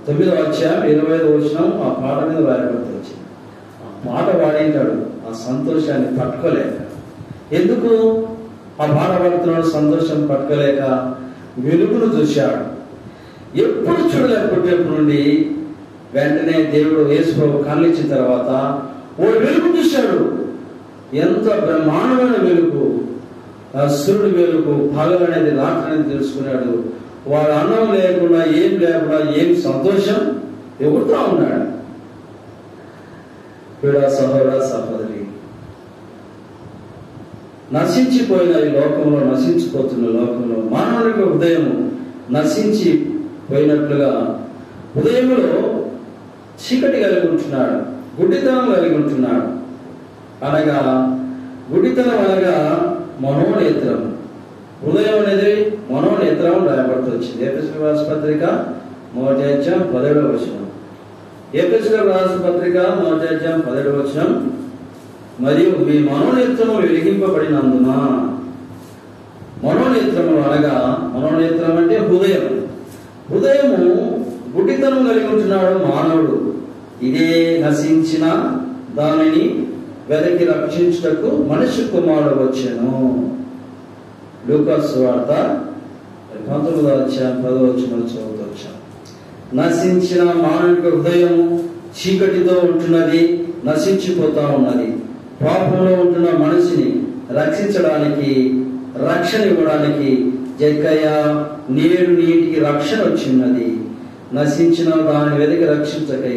9వ అధ్యాయం 25వ వచనం ఆ పాట మీద రాయబడుతూ వచ్చింది. ఆ పాట పాడేంటాడు ఆ సంతోషాన్ని పట్టుకోలేక. ఎందుకు ఆ పాట పాడుతున్నాడు? సంతోషం పట్టుకోలేక వెలుగును చూశాడు. ఎప్పుడు చూడలేకపోయేప్పటి నుండి వెంటనే దేవుడు యేసు ప్రభు కళ్ళు ఇచ్చిన తర్వాత ఓ వెలుగు చూశాడు. ఎంత బ్రహ్మాండమైన వెలుగు! సూర్యుడు వెలుగు, పగలు అనేది రాత్రి అనేది తెలుసుకున్నాడు. వాడు అన్నం లేకుండా ఏం సంతోషం ఎగురుతూ ఉన్నాడు. సహోదర సహోదరి, నశించిపోయిన ఈ లోకంలో, నశించిపోతున్న లోకంలో మానవునికి హృదయం నశించిపోయినట్లుగా హృదయంలో చీకటి కలిగి ఉంటున్నాడు, గుడ్డితనం కలిగి ఉంటున్నాడు. అనగా గుడ్డితనం అనగా మనోనేత్రం. హృదయం అనేది మనోనేత్రం రాయబడుతూ వచ్చింది. ఎఫెసీయులకు రాసిన పత్రిక 1వ అధ్యాయం 17వ వచనం. ఎఫెసీయులకు రాసిన పత్రిక 1వ అధ్యాయం 17వ వచనం. మరియు మీ మనోనేత్రము వెలిగింపబడినందున. మనోనేత్రములు అనగా, మనోనేత్రం అంటే హృదయం. హృదయము గుడ్డితనం కలిగి ఉంటున్నాడు మానవుడు. ఇదే నశించిన దానిని వెదకి రక్షించుటకు మనిషి కుమారుడు వచ్చెను. లూకా సువార్త 19వ అధ్యాయం 10వ వచనం చదువుతొచ్చాం. నశించిన మానవుడి హృదయం చీకటితో ఉంటున్నది, నశించిపోతా ఉన్నది. పాపంలో ఉంటున్న మనిషిని రక్షించడానికి, రక్షణ ఇవ్వడానికి జక్కయ్య నేడు నీటికి రక్షణ వచ్చిన్నది. నశించిన దాన్ని వెతికి రక్షించకై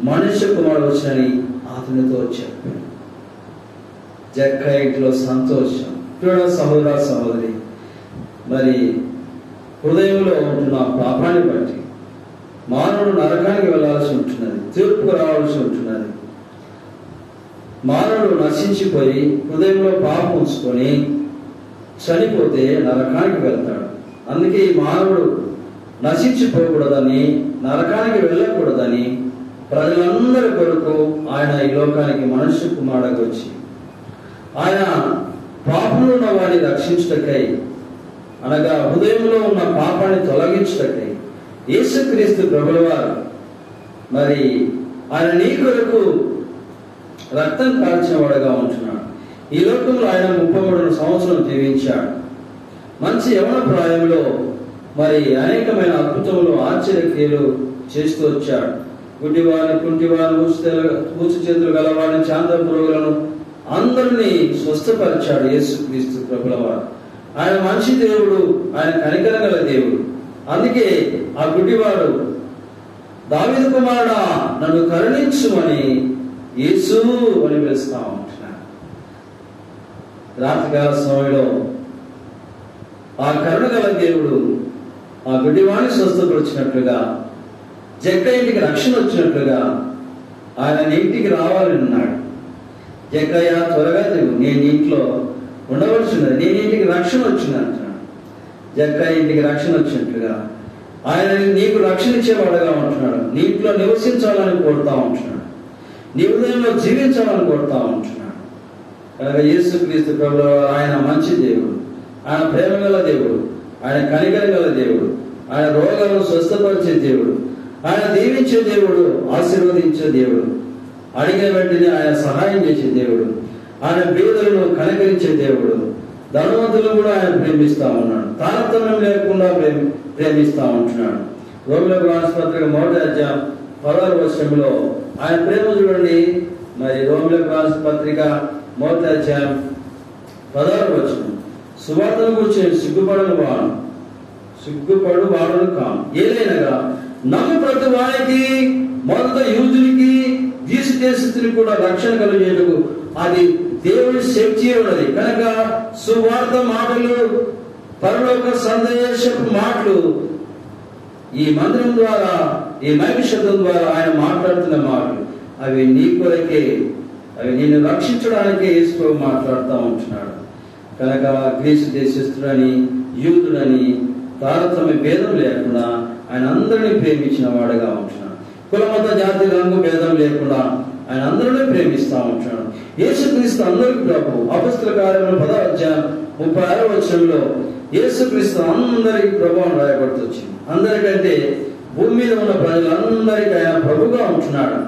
మనుష్య కుమారుడు వచ్చినని అతనితో చెప్పాడు. జక్కయ్య ఇంట్లో సంతోషం. చూడ సహోదర సహోదరి, మరి హృదయంలో ఉంటున్న పాపాన్ని బట్టి మానవుడు నరకానికి వెళ్లాల్సి ఉంటున్నది, తీర్పుకు రావాల్సి ఉంటున్నది. మానవుడు నశించిపోయి హృదయంలో పాపం ఉంచుకొని చనిపోతే నరకానికి వెళ్తాడు. అందుకే ఈ మానవుడు నశించిపోకూడదని, నరకానికి వెళ్ళకూడదని ప్రజలందరి కొరకు ఆయన ఈ లోకానికి మనుష్య కుమారుడికి వచ్చి ఆయన పాపంలో ఉన్న వారిని రక్షించుటకై, అనగా హృదయంలో ఉన్న పాపాన్ని తొలగించుటకై యేసుక్రీస్తు ప్రభుల వారు మరి ఆయన నీ కొరకు రక్తం కాల్చిన వాడుగా ఉంటున్నాడు. ఈ లోకంలో ఆయన 33 సంవత్సరం జీవించాడు. మంచి యవన ప్రాయంలో మరి అనేకమైన అద్భుతములు, ఆశ్చర్యక్రియలు చేస్తూ వచ్చాడు. గుడ్డివారిని, కుంటివారిని, ఊచి చేతులు గలవారిని, చాంద్ర పురుగులను అందరినీ స్వస్థపరిచాడు యేసుక్రీస్తు ప్రభుల వారు. ఆయన మంచి దేవుడు, ఆయన కనికరం గల దేవుడు. అందుకే ఆ గుడ్డివాడు దావీదు కుమారుడా నన్ను కరుణించుమని యేసు అని పిలుస్తా ఉంటున్నాడు. రాత్రికాల సమయంలో ఆ కరుణ గల దేవుడు ఆ గుడ్డివాణ్ణి స్వస్థపరిచినట్లుగా, జక్కయ్య ఇంటికి రక్షణ వచ్చినట్లుగా ఆయన ఇంటికి రావాలని ఉన్నాడు. జక్కయ్య త్వరగా తిరుగు, నేను ఇంట్లో ఉండవలసినది, నేను ఇంటికి రక్షణ వచ్చింది అంటున్నాడు. జక్కయ్య ఇంటికి రక్షణ వచ్చినట్లుగా ఆయన నీకు రక్షణ ఇచ్చేవాడుగా ఉంటున్నాడు. నీ ఇంట్లో నివసించాలని కోరుతా ఉంటున్నాడు, నీ హృదయంలో జీవించాలని కోరుతా ఉంటున్నాడు. కనుక యేసుక్రీస్తు ప్రభువు ఆయన మంచి దేవుడు, ఆయన ప్రేమ గల దేవుడు, ఆయన కనికరం గల దేవుడు, ఆయన రోగాలను స్వస్థపరిచే దేవుడు, ఆయన దీవించే దేవుడు, ఆశీర్వదించే దేవుడు, అడిగిన వెంటనే ఆయన సహాయం చేసే దేవుడు, ఆయన బీదలను కనికరించే దేవుడు, ధనవంతులను కూడా ఆయన ప్రేమిస్తా ఉన్నాడు. తారతమ్యం లేకుండా ప్రేమిస్తా ఉంటున్నాడు. రోమిలకు రాసిన పత్రిక 1వ అధ్యాయం 16వ వచనంలో ఆయన ప్రేమ చూడండి. మరి రోమిలకు రాసిన పత్రిక 1వ అధ్యాయం 16వ వచనం, సువార్తను గురించి సిగ్గుపడు వాడును కాను, ఏలైనగా నమ్ము ప్రతి వారికి, మొదట యూదునికి, దేశస్తుని కూడా రక్షణ కలిగేందుకు అది దేవుడి శక్తి ఉన్నది. కనుక సువార్త మాటలు, పరలోక సందేశపు మాటలు, ఈ మందిరం ద్వారా, ఈ మైక్ శబ్దం ద్వారా ఆయన మాట్లాడుతున్న మాటలు, అవి నీ కొరకే, అవి నిన్ను రక్షించడానికే యేసు మాట్లాడుతూ ఉంటున్నాడు. కనుక గ్రీసు దేశస్తుడని, యూదుడని తారతమ్య భేదం లేకుండా ఆయన అందరినీ ప్రేమించిన వాడుగా ఉంటున్నాడు. కులమత జాతి రంగు భేదం లేకుండా ఆయన అందరినీ ప్రేమిస్తూ ఉంటున్నాడు. యేసుక్రీస్తు అందరికి ప్రభు. అపొస్తలుల కార్యములు 10వ అధ్యాయం 36వ వచనంలో యేసుక్రీస్తు అందరికి ప్రభు అని రాయబడుతొచ్చింది. అందరికంటే భూమి మీద ఉన్న ప్రజలందరికీ ఆయన ప్రభుగా ఉంటున్నాడు.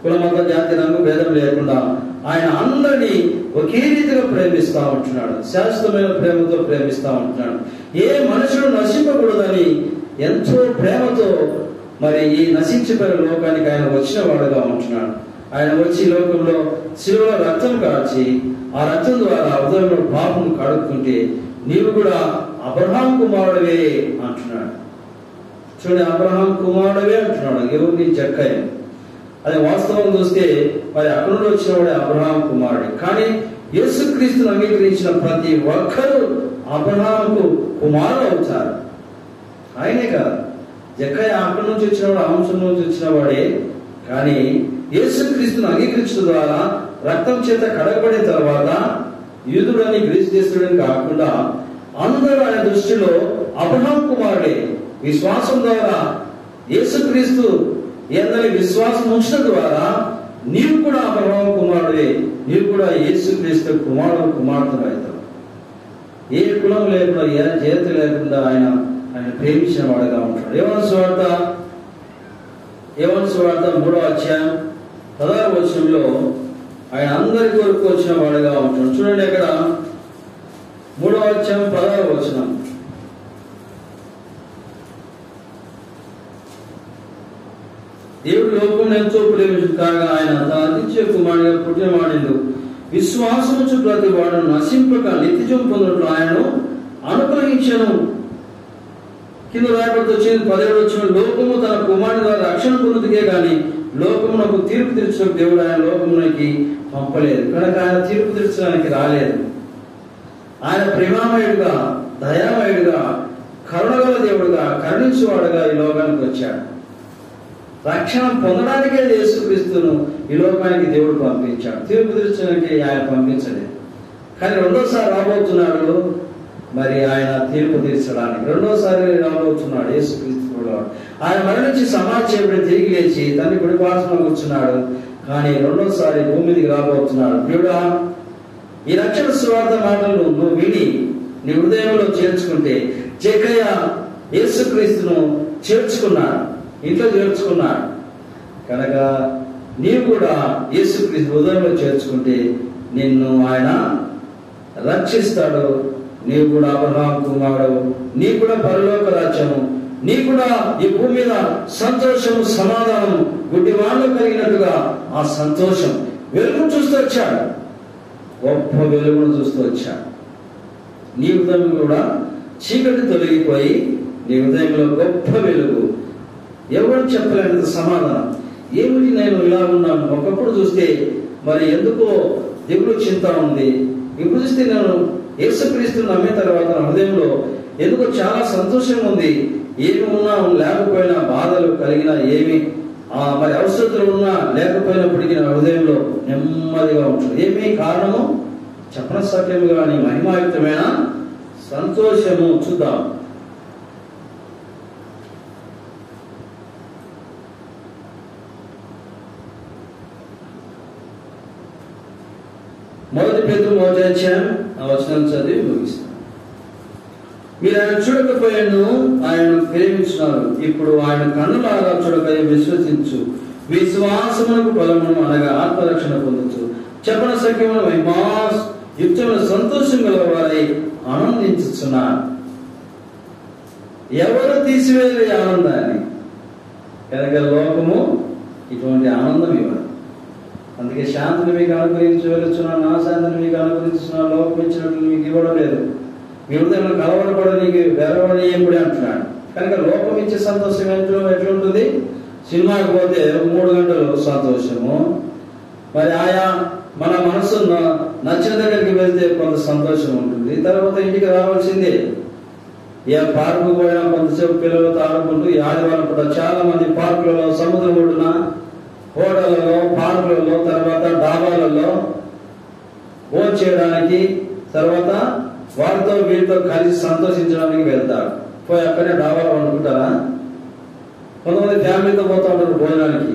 కులమత జాతి రంగు భేదం లేకుండా ఆయన అందరినీ ఒకే రీతిగా ప్రేమిస్తూ ఉంటున్నాడు. శాశ్వతమైన ప్రేమతో ప్రేమిస్తూ ఉంటున్నాడు. ఏ మనుషుడు నశింపకూడదని ఎంతో ప్రేమతో మరి ఈ నశించిపోయిన లోకానికి ఆయన వచ్చిన వాడుగా ఉంటున్నాడు. ఆయన వచ్చి లోకంలో శిలువలో రక్తం కాచి, ఆ రక్తం ద్వారా హృదయంలో పాపం కడుక్కుంటే నీవు కూడా అబ్రహాం కుమారుడివే అంటున్నాడు. చూడండి, అబ్రహాం కుమారుడివే అంటున్నాడు. ఎవరిని? జక్కయ్య. అది వాస్తవం చూస్తే మరి అక్కడ నుండి వచ్చిన వాడే అబ్రహాం కుమారుడు. కానీ యేసుక్రీస్తును అంగీకరించిన ప్రతి ఒక్కరూ అబ్రహాంకు కుమారుడు అవుతారు. ఆయనే కాదు, జక్కయ్య అక్కడి నుంచి వచ్చిన వాడు, అంశం నుంచి వచ్చిన వాడే. కానీ యేసుక్రీస్తును అంగీకరించడం ద్వారా, రక్తం చేత కడగబడిన తర్వాత యూదుడని, గ్రీసు దేశుడని కాకుండా అందరూ ఆయన దృష్టిలో అబ్రహాం కుమారుడే. విశ్వాసం ద్వారా యేసుక్రీస్తు ఎందరి విశ్వాసం ఉంచడం ద్వారా నీవు కూడా అబ్రహాము కుమారుడే, నీవు కూడా యేసుక్రీస్తు కుమార్తె అవుతావు. ఏ కులం లేకుండా, ఏ చేతి లేకుండా ఆయన ప్రేమించిన వాడుగా ఉంటాడు. యోహాను సువార్త 3వ అధ్యాయం 16వ వచనంలో ఆయన అందరి కొరకు వచ్చిన వాడుగా ఉంటాడు. చూడండి, అక్కడ 3వ అధ్యాయం 16వ వచనం. దేవుడు లోకం ఎంతో ప్రేమించు కాగా ఆయన తన అతిథ్య కుమారుడిగా పుట్టినవాడు విశ్వాసముచు ప్రతి వాడు నశింపక నిత్యజీవం పొందినట్లు ఆయనను అనుగ్రహించను. కింద రాయబడి వచ్చింది 17వ వచనం, లోకము తన కుమారుని ద్వారా రక్షణ పొందుకే గాని లోకమునకు తీర్పు తీర్చడానికి దేవుడు ఆయన లోకమునకి పంపలేదు. కనుక ఆయన తీర్పు తీర్చడానికి రాలేదు. ఆయన ప్రేమామయుడుగా, దయామయుడుగా, కరుణగల దేవుడుగా, కరుణించేవాడుగా ఈ లోకానికి వచ్చాడు. రక్షణ పొందడానికే యేసుక్రీస్తును ఈ లోకానికి దేవుడు పంపించాడు. తీర్పు తీర్చడానికి ఆయన పంపించలేదు. కానీ రెండోసారి రాబోతున్నాడు. మరి ఆయన తీర్పు తీర్చడానికి రెండోసారి రాబోతున్నాడు యేసుక్రీస్తు కూడా. ఆయన మరణించి సమాధి చేయబడి తిరిగి లేచి తండ్రి కుడి పార్శ్వన కూర్చున్నాడు. కానీ రెండోసారి భూమి మీదకి రాబోతున్నాడు. దేవుడా, ఈ రక్షణ సువార్త మాటలు నువ్వు విని నీ హృదయంలో చేర్చుకుంటే, జక్కయ్య యేసుక్రీస్తును చేర్చుకున్నాడు, ఇంట్లో చేర్చుకున్నాడు. కనుక నీవు కూడా యేసుక్రీస్తు హృదయంలో చేర్చుకుంటే నిన్ను ఆయన రక్షిస్తాడు. నీవు కూడా అబ్రహాము కుమారుడు, నీ కూడా పరలోక రాజ్యము, నీ కూడా ఈ భూమి మీద సంతోషము, సమాధానం గుడ్డి వాళ్ళు కలిగినట్టుగా ఆ సంతోషం వెలుగును చూస్తూ వచ్చాడు. గొప్ప వెలుగును చూస్తూ వచ్చాడు. నీ హృదయం కూడా చీకటి తొలగిపోయి నీ హృదయంలో గొప్ప వెలుగు, ఎవరు చెప్పలేనంత సమాధానం. ఏమిటి నేను ఇలా ఉన్నాను, ఒకప్పుడు చూస్తే మరి ఎందుకో దిగులు చింత ఉంది, ఇప్పుడు చూస్తే నేను యేసుక్రీస్తుని నమ్మిన తర్వాత నా హృదయంలో ఎందుకో చాలా సంతోషంగా ఉంది. ఏమి ఉన్నా లేకపోయినా, బాధలు కలిగినా, ఏమి మరి అవసరతలు ఉన్నా లేకపోయినప్పటికీ నా హృదయంలో నెమ్మదిగా ఉంటుంది. ఏమి కారణము? చెప్పన సత్యము కానీ మహిమాయుక్తమైన సంతోషము. చూద్దాం. మొదటి పేతురు 1వ అధ్యాయం ఆ వచనం చదివి ముగిస్తాం. మీరు ఆయన చూడకపోయాను, ఆయన ప్రేమించున్నారు. ఇప్పుడు ఆయన కన్నులారా చూడక విశ్వసించు, విశ్వాసమునకు బలమును అనగా ఆత్మరక్షణ పొందొచ్చు. చెప్పన సఖ్యమున మహిమాస్ యుక్తమైన సంతోషం గలవారై ఆనందించుచున్నారు. ఎవరు తీసివేయలే ఆనందాన్ని? కనుక లోకము ఇటువంటి ఆనందం ఇవ్వదు. అందుకే శాంతిని మీకు అనుగ్రహించి వెళ్ళుచున్నాను, నా శాంతిని మీకు అనుగ్రహించున్నాను, లోకం ఇచ్చినట్లు మీకు ఇవ్వడం లేదు, మీ హృదయంలో కలవరపడ నీకు వెరవని ఎప్పుడే అంటున్నాడు. కనుక లోకం ఇచ్చే సంతోషం ఎట్లుంటుంది? సినిమాకి పోతే 3 గంటలు సంతోషము, మరి ఆయా మన మనసు నచ్చిన దగ్గరికి వెళ్తే కొంత సంతోషం ఉంటుంది, తర్వాత ఇంటికి రావాల్సిందే. ఏ పార్కు పోయినా కొంతసేపు పిల్లలతో ఆడుకుంటూ, ఈ ఆదివారం కూడా చాలా మంది పార్కులలో, సముద్రం ఒడ్డున, హోటళ్లలో, పార్కులలో, తర్వాత డాబాలలో భోజనం చేయడానికి, తర్వాత వారితో వీరితో కలిసి సంతోషించడానికి వెళ్తారు. పోయి అక్కడే డాబాలు వండుకుంటారా? కొంతమంది ఫ్యామిలీతో పోతా ఉంటారు భోజనానికి.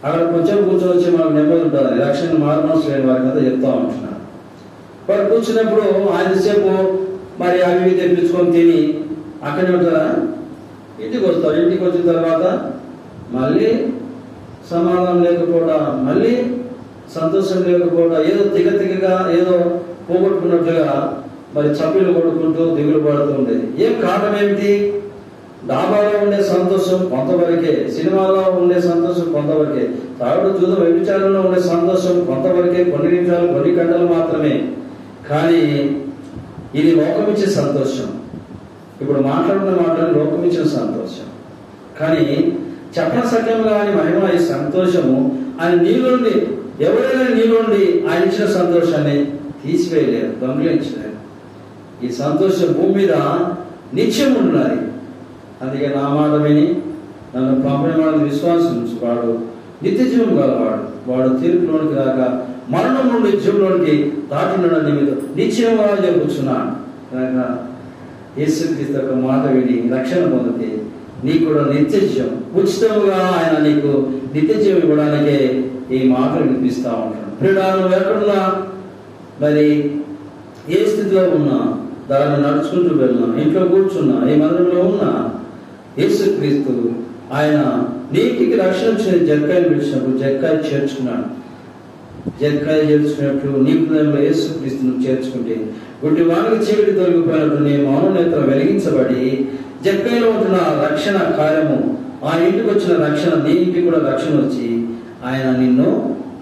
అక్కడ కొంచెం కూర్చొని వచ్చి మనకు నెమ్మది ఉంటుంది. రక్షణ మారుమనసు లేని వారికి అంతా చెప్తా ఉంటున్నారు. వారు కూర్చున్నప్పుడు ఆయనసేపు మరి అవి తెప్పించుకొని తిని అక్కడే ఉంటారా? ఇంటికి వస్తారు. ఇంటికి వచ్చిన తర్వాత మళ్ళీ సమాధానం లేకపోవడం, మళ్ళీ సంతోషం లేకపోవడం, ఏదో తిగగా ఏదో పోగొట్టుకున్నట్లుగా మరి చప్పీలు కొడుకుంటూ దిగులు పడుతూ ఉండేది. ఏం కారణం ఏమిటి? డాబాలో ఉండే సంతోషం కొంతవరకే, సినిమాలో ఉండే సంతోషం కొంతవరకే, తాగుడు చూద్దాం వ్యభిచారంలో ఉండే సంతోషం కొంతవరకే, కొన్ని నిమిషాలు, కొన్ని గంటలు మాత్రమే. కానీ ఇది లోకమిచ్చే సంతోషం. ఇప్పుడు మాట్లాడుతున్న మాటలు లోకమిచ్చిన సంతోషం. కానీ చెప్పన సత్యం కానీ మహిమ ఈ సంతోషము ఆయన నీలోండి, ఎవరైనా నీలోండి ఆయన ఇచ్చిన సంతోషాన్ని తీసివేయలేరు, దొంగిలించలేరు. ఈ సంతోషం భూమి మీద నిత్యం ఉన్నది. అందుకే నా మాట విని నన్ను పంపిన వాడిని విశ్వాసం ఉంచు, వాడు నిత్య జీవం గలవాడు, వాడు తీర్పులోనికి రాక మరణం నుండి జీవంలోనికి దాటిన నిమిత్తం నిత్యంగా చెప్పుచున్నాను. కనుక యేసుక్రీస్తు యొక్క మాట విని రక్షణ పొందితే నీకు కూడా నిత్య జీవం ఉచితముగా ఆయన నీకు నిత్య జీవం ఇవ్వడానికే ఈ మాటలు వినిపిస్తూ ఉంటాడు. ప్రియుడా, నువ్వు ఎక్కడున్నా, మరి ఏ స్థితిలో ఉన్నా, దాన్ని నడుచుకుంటూ వెళ్ళినా, ఇంట్లో కూర్చున్నా, ఈ మందిరంలో ఉన్నా, యేసుక్రీస్తు ఆయన నీటికి రక్షణ వచ్చిన జక్కాయని పిలిచినప్పుడు జక్కాయ చేర్చుకున్నాడు. జక్కాయ చేర్చుకున్నట్లు నీ హృదయంలో యేసుక్రీస్తును చేర్చుకుంటే గుడ్డి వానికి చీకటి తొలగిపోయినట్టు నీ మౌననేత్రం వెలిగించబడి జక్కాయలో ఉంటున్న రక్షణ కార్యము, ఆ ఇంటికి వచ్చిన రక్షణ నీ ఇంటికి కూడా రక్షణ వచ్చి ఆయన నిన్ను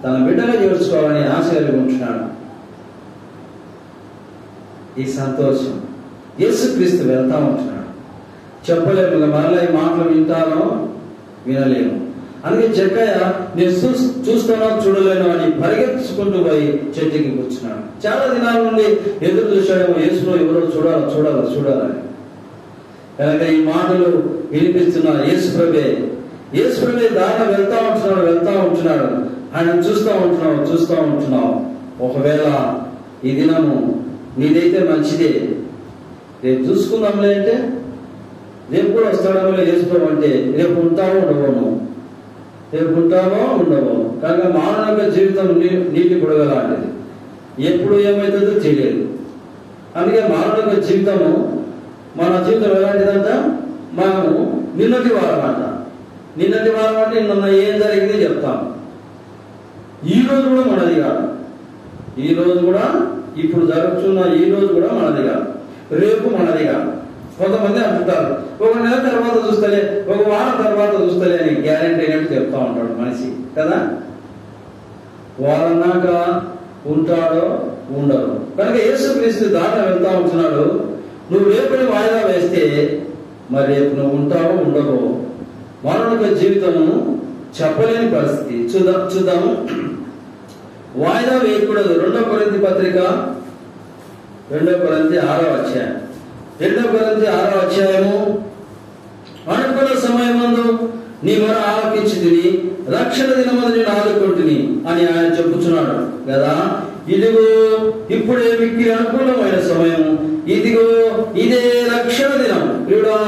తన బిడ్డగా చేర్చుకోవాలని ఆశ కలిగి ఉంటున్నాడు. ఈ సంతోషం యేసుక్రీస్తు వెళ్తా ఉంటున్నాడు. చెప్పలేము, మరలా ఈ మాటలు వింటానో వినలేము. అందుకే జక్కయ్య నేను చూస్తానో చూడలేను అని పరిగెత్తుకుంటూ పోయి చెట్టుకి కూర్చున్నాడు. చాలా దినాల నుండి ఎదురు చూశాడు, యేసులో ఎవరో చూడాలని. కనుక ఈ మాటలు వినిపిస్తున్న యేసుప్రభే దారిలో వెళ్తా ఉంటున్నాడు. ఆయన చూస్తూ ఉంటున్నావు. ఒకవేళ ఈ దినము నీదైతే మంచిదే, రేపు చూసుకుందాంలే అంటే రేపు కూడా వస్తాడో యేసుప్రభు అంటే రేపు ఉంటావో ఉండవో. కనుక మానవ జీవితం నీటి బుడగ లాంటిది, ఎప్పుడు ఏమవుతుందో తెలియదు. అందుకే మానవ జీవితము, మన జీవితం ఎలాంటిదంట, మనము నిన్నటి వారం అంటే నిన్న ఏం జరిగింది చెప్తాము. ఈ రోజు కూడా మనది కాదు, ఇప్పుడు జరుగుతున్న ఈ రోజు కూడా మనది కాదు, రేపు మనది కాదు. కొంతమంది అంటుంటారు, ఒక నెల తర్వాత చూస్తలే, ఒక వారం తర్వాత చూస్తలే అని గ్యారెంటీ అయినట్టు చెప్తా ఉంటాడు మనిషి కదా. వారం దాకా ఉంటాడో ఉండడు. కనుక యేసుక్రీస్తు దారిలో వెళ్తా ఉంటున్నాడు. నువ్వు రేపటి వాయిదా వేస్తే మరి రేపు నువ్వు ఉంటావో ఉండవో. మానవ జీవితము చెప్పలేని పరిస్థితి. చూద్దాము. వాయిదా వేయకూడదు. 2 కొరింథీ పత్రిక 2 కొరింథీ 6వ అధ్యాయం. 2 కొరింథీ 6వ అధ్యాయము. అనుకున్న సమయమందు నీ మొర ఆలకించితిని, రక్షణ దినమందు నేను ఆదుకుంటుని అని ఆయన చెప్పుచున్నాడు కదా. ఇదిగో ఇప్పుడే మీకు అనుకూలమైన సమయం, ఇదిగో ఇదే రక్షణ దినం. ప్రియుడా,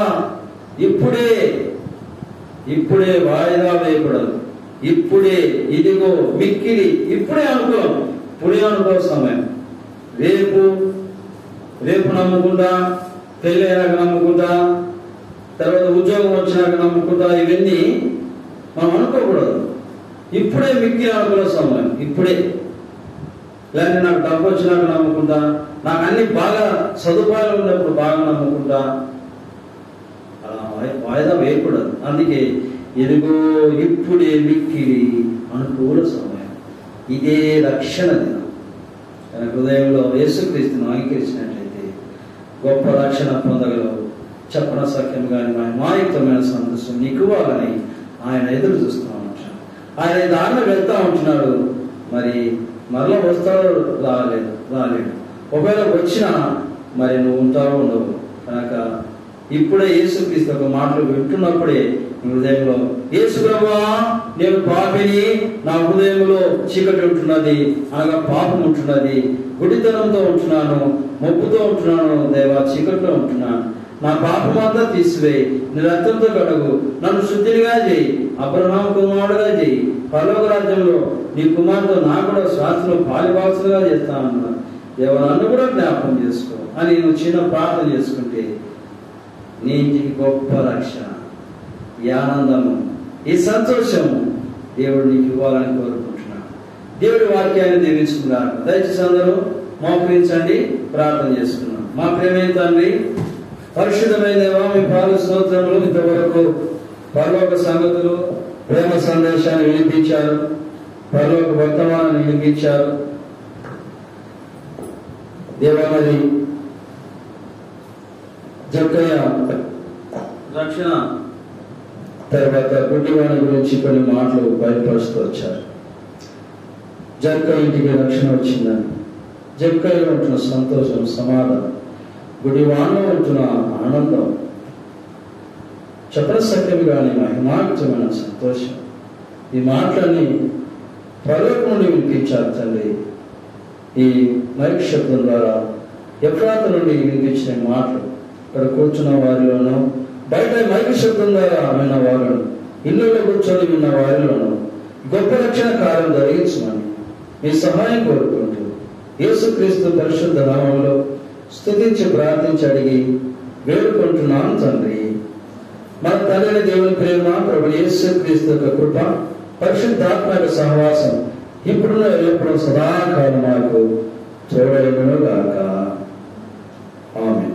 ఇప్పుడే వాయిదా వేయకూడదు. ఇదిగో మిక్కిలి, ఇప్పుడే అనుకూల సమయం. రేపు నమ్ముకుంటా, పెళ్ళి అయినాక నమ్ముకుంటా, తర్వాత ఉద్యోగం వచ్చినాక నమ్ముకుంటా, ఇవన్నీ మనం అనుకోకూడదు. ఇప్పుడే మిక్కిలి అనుకూల సమయం. లేదంటే నాకు డబ్బు వచ్చినాక నమ్ముకుంటా, నాకు అన్ని బాగా సదుపాయాలు ఉన్నప్పుడు బాగా నమ్ముకుంటా, అలా వాయిదా వేయకూడదు. అందుకే ఇదిగో ఇప్పుడే మిక్కిలి అనుకూల సమయం, ఇదే రక్షణ దినం. తన హృదయంలో యేసుక్రీస్తును అంగీకరించినట్లయితే గొప్ప రక్షణ పొందగలవు. చెప్పన సఖ్యం కానీ మాయుక్తమైన సంతోషం నీకు ఇవ్వాలని ఆయన ఎదురు చూస్తూ ఉంటున్నాడు. ఆయన దారిలో వెళ్తా ఉంటున్నాడు. మరి మరలా వస్తాడో రాలేడు. ఒకవేళ వచ్చినా మరి నువ్వు ఉంటావో ఉండవు. కనుక ఇప్పుడే యేసుక్రీస్తు ఒక మాటలు వింటున్నప్పుడే హృదయంలో, యేసు ప్రభువా నేను పాపిని, నా హృదయంలో చీకటి ఉంటున్నది, అనగా పాపం ఉంటున్నది, గుడితనంతో ఉంటున్నాను, మొప్పుతో ఉంటున్నాను, దేవా చీకటిలో ఉంటున్నాను, నా పాపం అంతా తీసివేయి, నీ రక్తంతో కడుగు, నన్ను శుద్ధిగా చేయి, అబ్రహాము కుమారుడుగా చేయి, పరలోక రాజ్యంలో నీ కుమారుడు నాకు కూడా శ్వాసలో పాలిభాగస్తులుగా చేస్తానన్నా, దేవా నన్ను కూడా జ్ఞాపకం చేసుకో అని నువ్వు చిన్న ప్రార్థన చేసుకుంటే నీ ఇంటికి గొప్ప రక్షణ, ఈ ఆనందము, ఈ సంతోషము దేవుడు నీకు ఇవ్వాలని కోరుకుంటున్నాను. దేవుడి వాక్యాన్ని దీవించుకున్నారు. దయచేసి అందరూ మోకరించండి, ప్రార్థన చేసుకున్నాం. మా ప్రేమైన తండ్రి, పరిశుద్ధమైన దేవా, మీ పాద స్తోత్రములు. ఇంతవరకు పరలోక సంగతులు, ప్రేమ సందేశాన్ని వినిపించారు, పరలోక వర్తమానాన్ని వినిపించారు. దేవాలయ జక్కయ్య రక్షణ తర్వాత గుడ్డివాణి గురించి కొన్ని మాటలు బయటపరుస్తూ వచ్చారు. జక్కయ్య ఇంటికి రక్షణ వచ్చిందని, జక్కయ్యలో ఉంటున్న సంతోషం, సమాధానం, గుడివాణలో ఉంటున్న ఆనందం, చపరసక్యం కానీ మహిమాయుతమైన సంతోషం, ఈ మాటలన్నీ పరలోకం నుండి వినిపించారు తండ్రి. ఈ మైక్ శబ్దం ద్వారా ఎఫ్రాత నుండి వినిపించిన మాటలు ఇక్కడ కూర్చున్న వారిలోనూ, బయట మైక్ శబ్దం ద్వారా విన్న వారిలో, ఇళ్ళలో కూర్చొని విన్న వారిలోనూ గొప్ప రక్షణ కార్యం జరిగించమని మీ సహాయం కోరుకుంటూ యేసుక్రీస్తు పరిశుద్ధ నామంలో స్తుతించి ప్రార్థించి అడిగి వేడుకుంటున్నాను తండ్రి. మన తండ్రి దేవుని ప్రేమ, ప్రభు యేసుక్రీస్తు యొక్క కృప, పరిశుద్ధాత్మ యొక్క సహవాసం ఇప్పుడు ఎల్లప్పుడూ సదాకాలం మాకు తోడైనను గాక. ఆమేన్.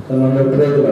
తమ ప్రేమ